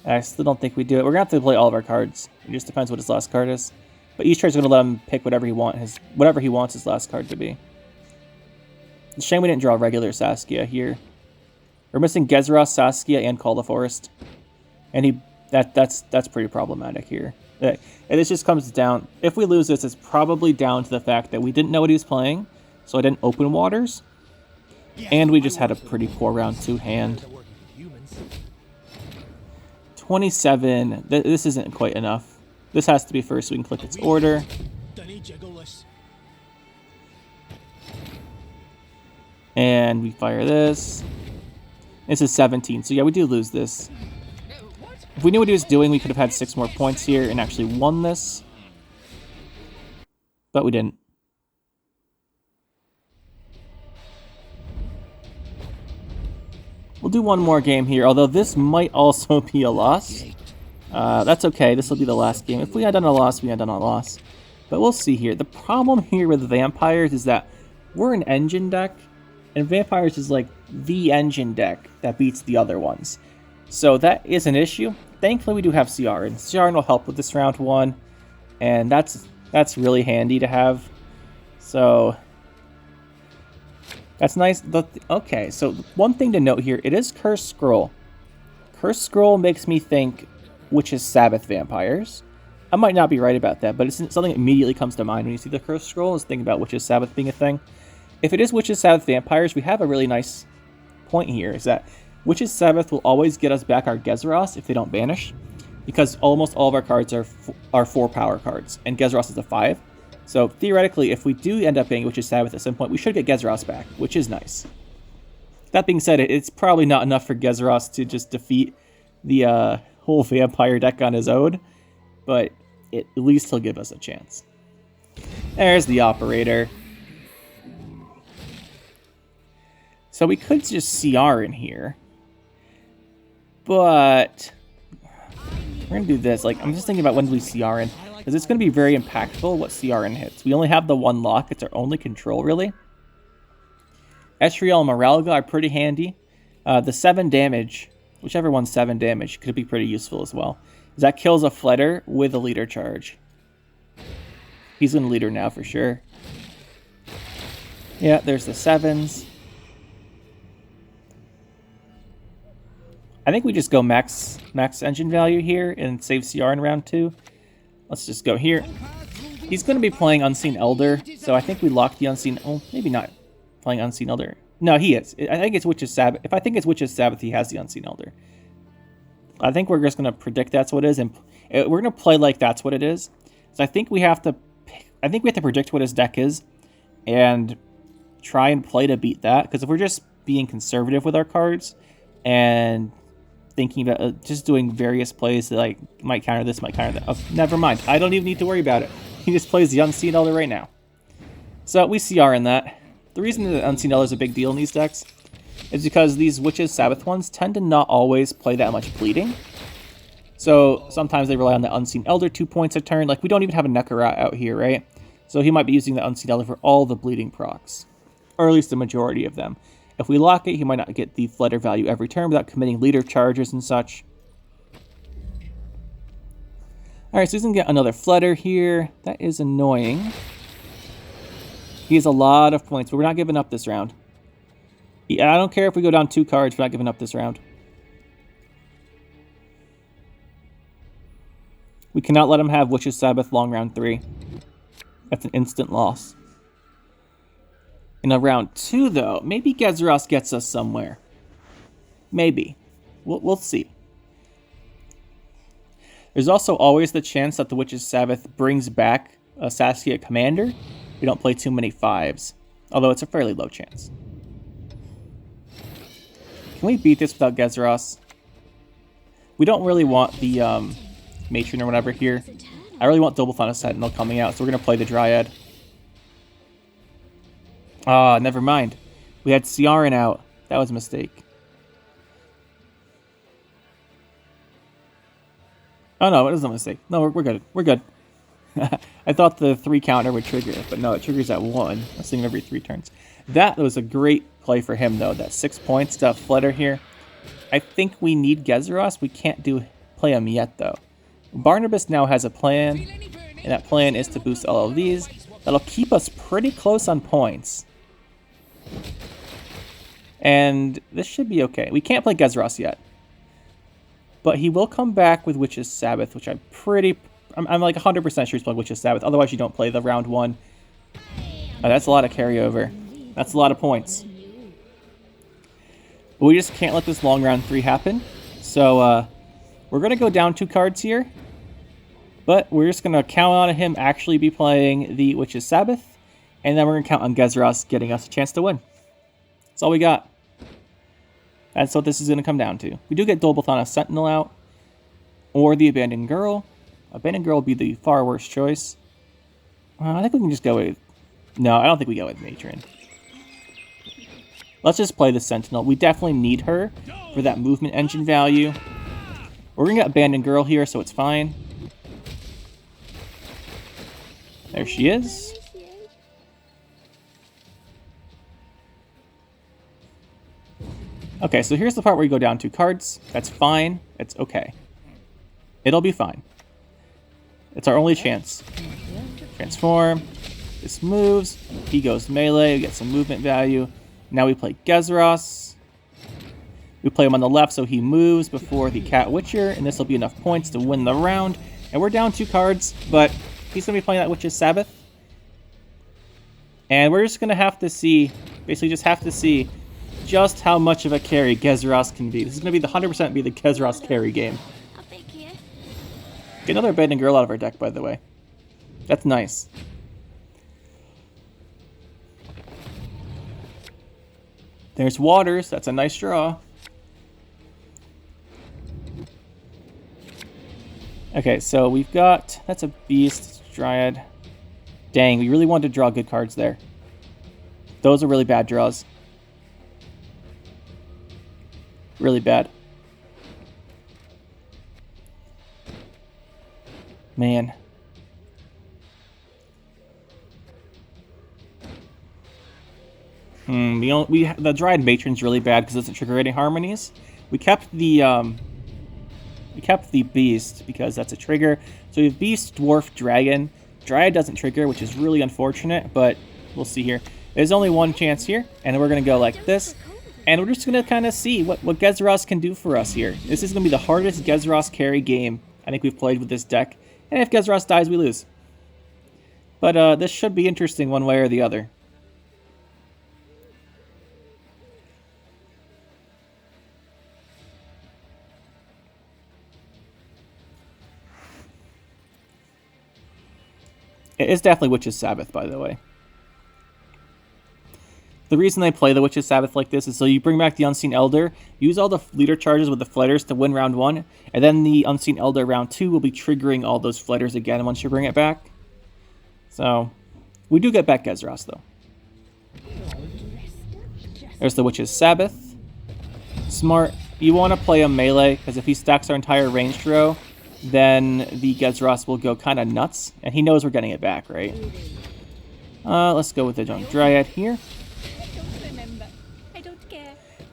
Speaker 1: I still don't think we do it. We're going to have to play all of our cards. It just depends what his last card is. But East Dread's going to let him pick whatever he wants his last card to be. It's a shame we didn't draw regular Saskia here. We're missing Gezra, Saskia, and Call the Forest. And that's pretty problematic here. And this just comes down... If we lose this, it's probably down to the fact that we didn't know what he was playing, so I didn't open Waters. And we just had a pretty poor round 2 hand. 27. This isn't quite enough. This has to be first so we can click its order. And we fire this. This is 17, so yeah, we do lose this. If we knew what he was doing, we could have had 6 more points here and actually won this. But we didn't. We'll do one more game here, although this might also be a loss. That's okay, this will be the last game. If we had done a loss, we had done a loss. But we'll see here. The problem here with Vampires is that we're an engine deck, and Vampires is like the engine deck that beats the other ones. So that is an issue. Thankfully, we do have Ciaran. Ciaran will help with this round 1, and that's really handy to have. So that's nice. Okay, so one thing to note here, it is Cursed Scroll. Cursed Scroll makes me think Witch's Sabbath Vampires. I might not be right about that, but it's something that immediately comes to mind when you see the Cursed Scroll is thinking about Witch's Sabbath being a thing. If it is Witch's Sabbath Vampires, we have a really nice point here, is that Witch's Sabbath will always get us back our Gezeros if they don't banish. because almost all of our cards are 4 power cards, and Gezeros is a 5. So theoretically, if we do end up getting Witch's Sabbath at some point, we should get Gezeros back, which is nice. That being said, it's probably not enough for Gezeros to just defeat the whole vampire deck on his own, but at least he'll give us a chance. There's the operator. So we could just CR in here, but we're going to do this. Like, I'm just thinking about when do we CR in, because it's going to be very impactful what CR in hits. We only have the 1 lock. It's our only control, really. Estriel and Morelga are pretty handy. The 7 damage, whichever one's 7 damage, could be pretty useful as well. That kills a Fletter with a leader charge. He's going to leader now for sure. Yeah, there's the 7s. I think we just go max engine value here and save CR in round 2. Let's just go here. He's going to be playing Unseen Elder, so I think we lock the Unseen... Oh, maybe not playing Unseen Elder. No, he is. I think it's Witch's Sabbath. If I think it's Witch's Sabbath, he has the Unseen Elder. I think we're just going to predict that's what it is, and we're going to play like that's what it is. So I think we have to predict what his deck is and try and play to beat that, because if we're just being conservative with our cards and thinking about just doing various plays that like might counter this, might counter that. Oh, never mind. I don't even need to worry about it. He just plays the Unseen Elder right now. So we CR in that. The reason that Unseen Elder is a big deal in these decks is because these Witch's Sabbath ones tend to not always play that much bleeding. So sometimes they rely on the Unseen Elder 2 points a turn. Like, we don't even have a Nekara out here, right? So he might be using the Unseen Elder for all the bleeding procs, or at least the majority of them. If we lock it, he might not get the Flutter value every turn without committing leader charges and such. Alright, so he's going to get another Flutter here. That is annoying. He has a lot of points, but we're not giving up this round. Yeah, I don't care if we go down 2 cards, we're not giving up this round. We cannot let him have Witch's Sabbath long round 3. That's an instant loss. In a round 2, though, maybe Gezeros gets us somewhere. Maybe. We'll see. There's also always the chance that the Witch's Sabbath brings back a Saskia commander. We don't play too many 5s, although it's a fairly low chance. Can we beat this without Gezeros? We don't really want the Matron or whatever here. I really want Doublethon of Sentinel coming out, so we're going to play the Dryad. Ah, never mind. We had Ciaran out. That was a mistake. Oh no, it wasn't a mistake. No, we're good. We're good. I thought the 3 counter would trigger it, but no, it triggers at 1. I was thinking every 3 turns. That was a great play for him, though. That 6 points to Flutter here. I think we need Gezeros. We can't play him yet, though. Barnabas now has a plan, and that plan is to boost all of these. That'll keep us pretty close on points. And this should be okay. We can't play Gezeros yet. But he will come back with Witch's Sabbath, which I'm like 100% sure he's playing Witch's Sabbath. Otherwise, you don't play the round 1. Oh, that's a lot of carryover. That's a lot of points. But we just can't let this long round 3 happen. So, we're going to go down 2 cards here. But we're just going to count on him actually be playing the Witch's Sabbath. And then we're going to count on Gezeros getting us a chance to win. That's all we got. That's what this is going to come down to. We do get Doublethon of Sentinel out. Or the Abandoned Girl. Abandoned Girl would be the far worse choice. I think we can just go with... No, I don't think we go with Matron. Let's just play the Sentinel. We definitely need her for that movement engine value. We're going to get Abandoned Girl here, so it's fine. There she is. Okay, so here's the part where you go down 2 cards. That's fine. It's okay. It'll be fine. It's our only chance. Transform. This moves. He goes melee. We get some movement value. Now we play Gezeros. We play him on the left so he moves before the Cat Witcher, and this will be enough points to win the round. And we're down 2 cards, but he's going to be playing that Witch's Sabbath. And we're just going to have to see, basically just have to see just how much of a carry Gezeros can be. This is going to be the 100% be the Gezeros carry game. Get another Abandoned Girl out of our deck, by the way. That's nice. There's Waters. That's a nice draw. Okay, so we've got... That's a Beast, Dryad. Dang, we really wanted to draw good cards there. Those are really bad draws. Really bad. Man. The Dryad Matron's really bad because it doesn't trigger any harmonies. We kept the Beast because that's a trigger. So we have Beast, Dwarf, Dragon. Dryad doesn't trigger, which is really unfortunate, but we'll see here. There's only one chance here, and we're going to go like this. And we're just going to kind of see what Gezeros can do for us here. This is going to be the hardest Gezeros carry game I think we've played with this deck. And if Gezeros dies, we lose. But this should be interesting one way or the other. It is definitely Witch's Sabbath, by the way. The reason they play the Witch's Sabbath like this is so you bring back the Unseen Elder, use all the leader charges with the flighters to win round 1, and then the Unseen Elder round 2 will be triggering all those flighters again once you bring it back. So, we do get back Gezeros, though. There's the Witch's Sabbath. Smart. You want to play a melee, because if he stacks our entire ranged row, then the Gezeros will go kind of nuts, and he knows we're getting it back, right? Let's go with the Young Dryad here.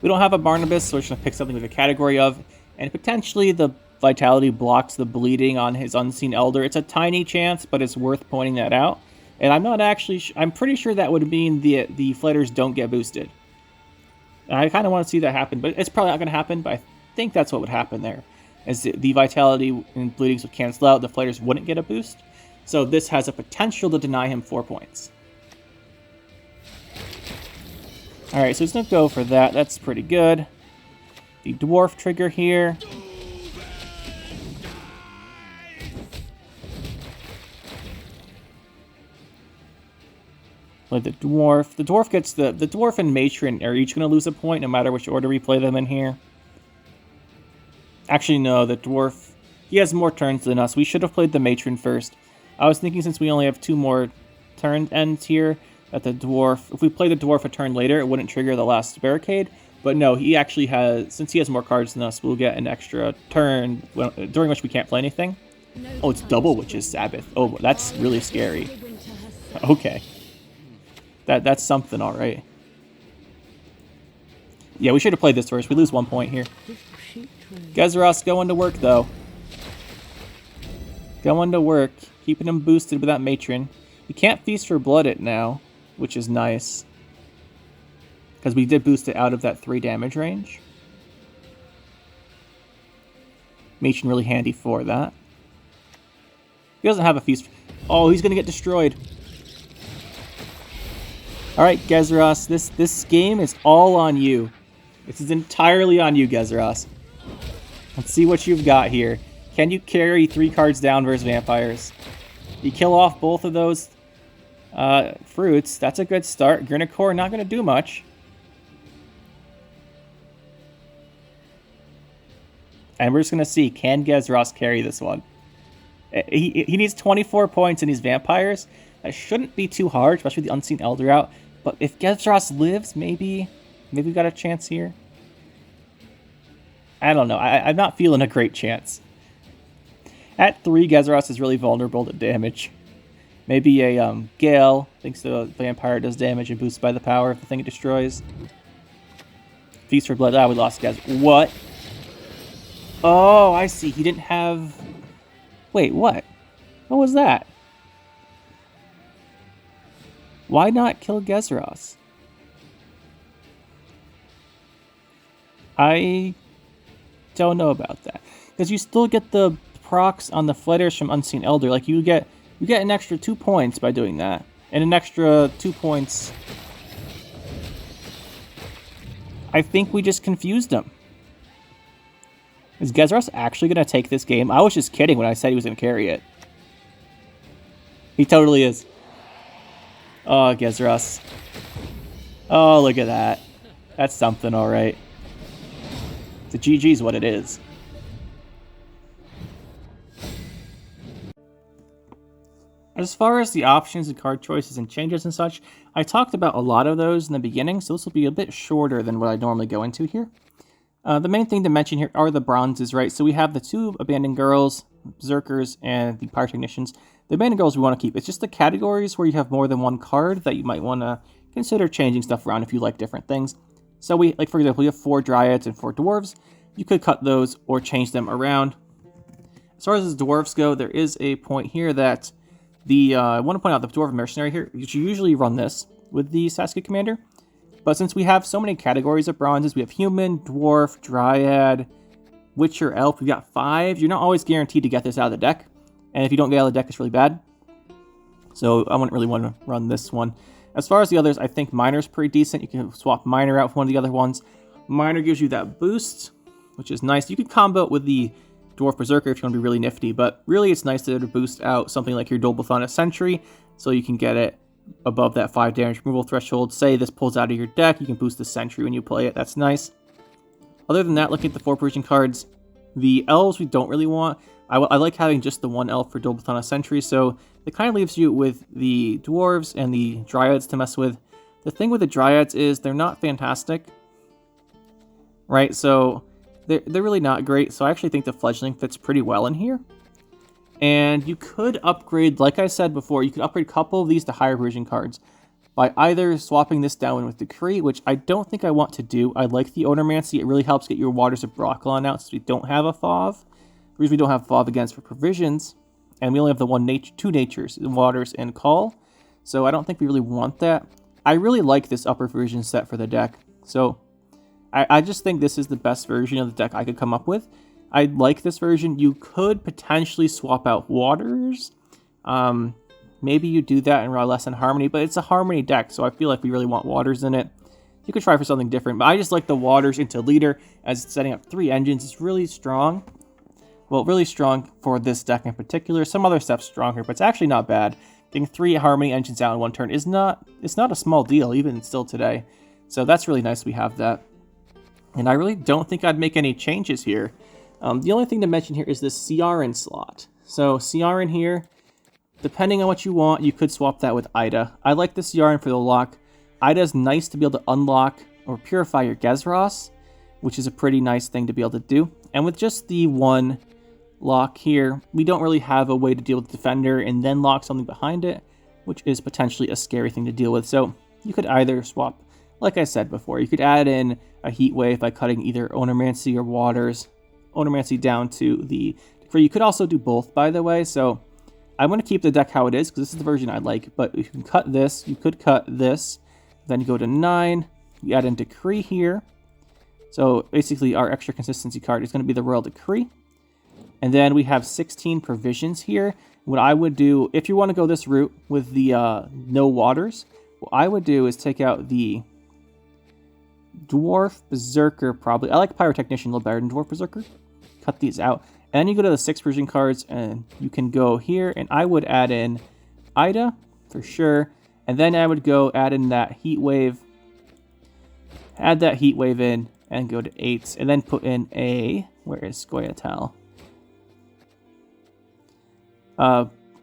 Speaker 1: We don't have a Barnabas, so we're just going to pick something with a category of, and potentially the Vitality blocks the bleeding on his Unseen Elder. It's a tiny chance, but it's worth pointing that out. And I'm not actually... I'm pretty sure that would mean the flighters don't get boosted. And I kind of want to see that happen, but it's probably not going to happen, but I think that's what would happen there. As the Vitality and Bleedings would cancel out, the fighters wouldn't get a boost. So this has a potential to deny him 4 points. Alright, so he's going to go for that. That's pretty good. The Dwarf trigger here. Play the Dwarf. The Dwarf gets the Dwarf and Matron are each going to lose a point no matter which order we play them in here. Actually, no, the Dwarf, he has more turns than us. We should have played the Matron first. I was thinking since we only have 2 more turn ends here, that the Dwarf, if we play the Dwarf a turn later, it wouldn't trigger the last barricade. But no, he actually has, since he has more cards than us, we'll get an extra turn during which we can't play anything. Oh, it's double Witch's Sabbath. Oh, that's really scary. Okay. That's something, alright. Yeah, we should have played this first. We lose 1 point here. Gezeros going to work, though. Going to work. Keeping him boosted with that Matron. We can't Feast for Blood it now, which is nice. Because we did boost it out of that 3 damage range. Matron really handy for that. He doesn't have a Feast. Oh, he's going to get destroyed. Alright, Gezeros, this game is all on you. This is entirely on you, Gezeros. Let's see what you've got here. Can you carry 3 cards down versus vampires? You kill off both of those fruits. That's a good start. Grinicore not going to do much. And we're just going to see, can Gezeros carry this one? He needs 24 points in these vampires. That shouldn't be too hard, especially with the Unseen Elder out. But if Gezeros lives, maybe we got a chance here. I don't know. I'm not feeling a great chance. At 3, Gezeros is really vulnerable to damage. Maybe a Gale thinks the vampire does damage and boosts by the power of the thing it destroys. Feast for Blood. Ah, we lost Gezeros. What? Oh, I see. He didn't have... Wait, what? What was that? Why not kill Gezeros? I don't know about that. Because you still get the procs on the flighters from Unseen Elder. Like, you get an extra 2 points by doing that. And an extra 2 points... I think we just confused him. Is Gezros actually going to take this game? I was just kidding when I said he was going to carry it. He totally is. Oh, Gezros. Oh, look at that. That's something, all right. The GG is what it is. As far as the options and card choices and changes and such, I talked about a lot of those in the beginning, so this will be a bit shorter than what I normally go into here. The main thing to mention here are the bronzes, right? So we have the 2 Abandoned Girls, Berserkers, and the Pyrotechnicians. The Abandoned Girls we want to keep. It's just the categories where you have more than one card that you might want to consider changing stuff around if you like different things. So we, like for example, we have 4 Dryads and 4 Dwarves. You could cut those or change them around. As far as the Dwarves go, there is a point here that I want to point out the Dwarf Mercenary here. You should usually run this with the Saskia Commander. But since we have so many categories of bronzes, we have Human, Dwarf, Dryad, Witcher, Elf. We've got 5. You're not always guaranteed to get this out of the deck. And if you don't get out of the deck, it's really bad. So I wouldn't really want to run this one. As far as the others, I think Miner's pretty decent. You can swap Miner out for one of the other ones. Miner gives you that boost, which is nice. You could combo it with the Dwarf Berserker if you want to be really nifty, but really it's nice to boost out something like your Dobleton Sentry, so you can get it above that 5 damage removal threshold. Say this pulls out of your deck, you can boost the Sentry when you play it. That's nice. Other than that, looking at the 4 Persian cards, the Elves we don't really want. I like having just the 1 Elf for Dobleton Sentry, so it kind of leaves you with the Dwarves and the Dryads to mess with. The thing with the Dryads is they're not fantastic, right? So they're really not great, so I actually think the Fledgling fits pretty well in here. And you could upgrade, like I said before, you could upgrade a couple of these to higher version cards by either swapping this down with Decree, which I don't think I want to do. I like the Onomancy. It really helps get your Waters of Brokilon out since we don't have a FOV. The reason we don't have FOV against for provisions, and we only have the 2 natures, Waters and Call, so I don't think we really want that. I really like this upper version set for the deck, so I just think this is the best version of the deck I could come up with. I like this version. You could potentially swap out Waters. Maybe you do that and rely less on Harmony, but it's a Harmony deck, so I feel like we really want Waters in it. You could try for something different, but I just like the Waters into Leader as setting up 3 engines is really strong. Well, really strong for this deck in particular. Some other stuff's stronger, but it's actually not bad. Getting 3 Harmony engines out in 1 turn is not a small deal, even still today. So that's really nice we have that. And I really don't think I'd make any changes here. The only thing to mention here is this Ciaran slot. So Ciaran here, depending on what you want, you could swap that with Ida. I like the Ciaran for the lock. Ida's nice to be able to unlock or purify your Gezros, which is a pretty nice thing to be able to do. And with just the 1 lock here, we don't really have a way to deal with the Defender and then lock something behind it, which is potentially a scary thing to deal with. So you could either swap, like I said before, you could add in a Heat Wave by cutting either Onomancy or Waters, Onomancy down to the Decree. You could also do both, by the way, so I'm going to keep the deck how it is, because this is the version I like, but you can cut this, you could cut this, then you go to 9, you add in Decree here, so basically our extra consistency card is going to be the Royal Decree, and then we have 16 provisions here. What I would do, if you want to go this route with the no Waters, what I would do is take out the Dwarf Berserker, probably. I like Pyrotechnician a little better than Dwarf Berserker. Cut these out. And then you go to the 6 version cards, and you can go here, and I would add in Ida, for sure. And then I would go add in that Heat Wave. Add that Heat Wave in, and go to 8s. And then put in a... Where is Scoia'tael?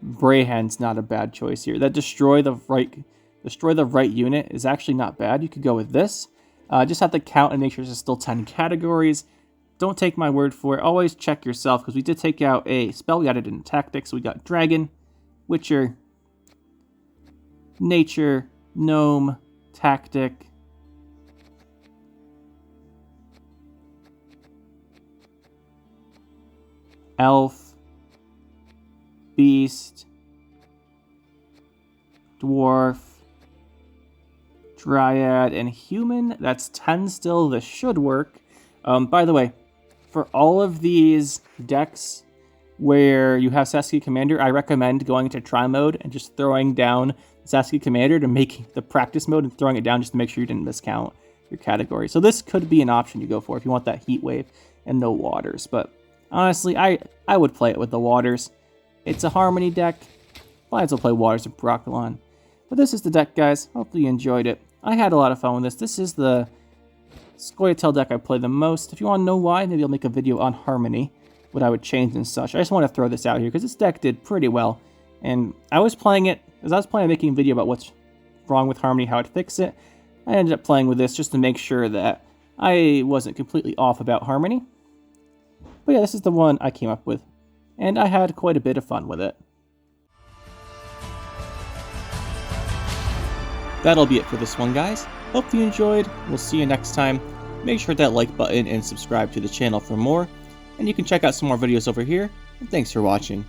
Speaker 1: Brayhen's not a bad choice here. That destroy the right unit is actually not bad. You could go with this. Just have to count and make sure there's still 10 categories. Don't take my word for it. Always check yourself, because we did take out a spell. We added in Tactics. We got Dragon, Witcher, Nature, Gnome, Tactic, Elf, Beast, Dwarf, Dryad, and Human. That's 10 still. This should work. By the way, for all of these decks where you have Saskia Commander, I recommend going into try mode and just throwing down Saskia Commander to make the practice mode and throwing it down just to make sure you didn't miscount your category. So this could be an option you go for if you want that Heat Wave. and no waters. But honestly, I would play it with the waters. It's a Harmony deck. Might as well play Waters of Brokilon. But this is the deck, guys. Hopefully you enjoyed it. I had a lot of fun with this. This is the Scoia'tael deck I play the most. If you want to know why, maybe I'll make a video on Harmony, what I would change and such. I just want to throw this out here because this deck did pretty well. And I was playing it, as I was planning on making a video about what's wrong with Harmony, how I'd fix it. I ended up playing with this just to make sure that I wasn't completely off about Harmony. But yeah, this is the one I came up with. And I had quite a bit of fun with it. That'll be it for this one, guys. Hope you enjoyed. We'll see you next time. Make sure to hit that like button and subscribe to the channel for more. And you can check out some more videos over here. And thanks for watching.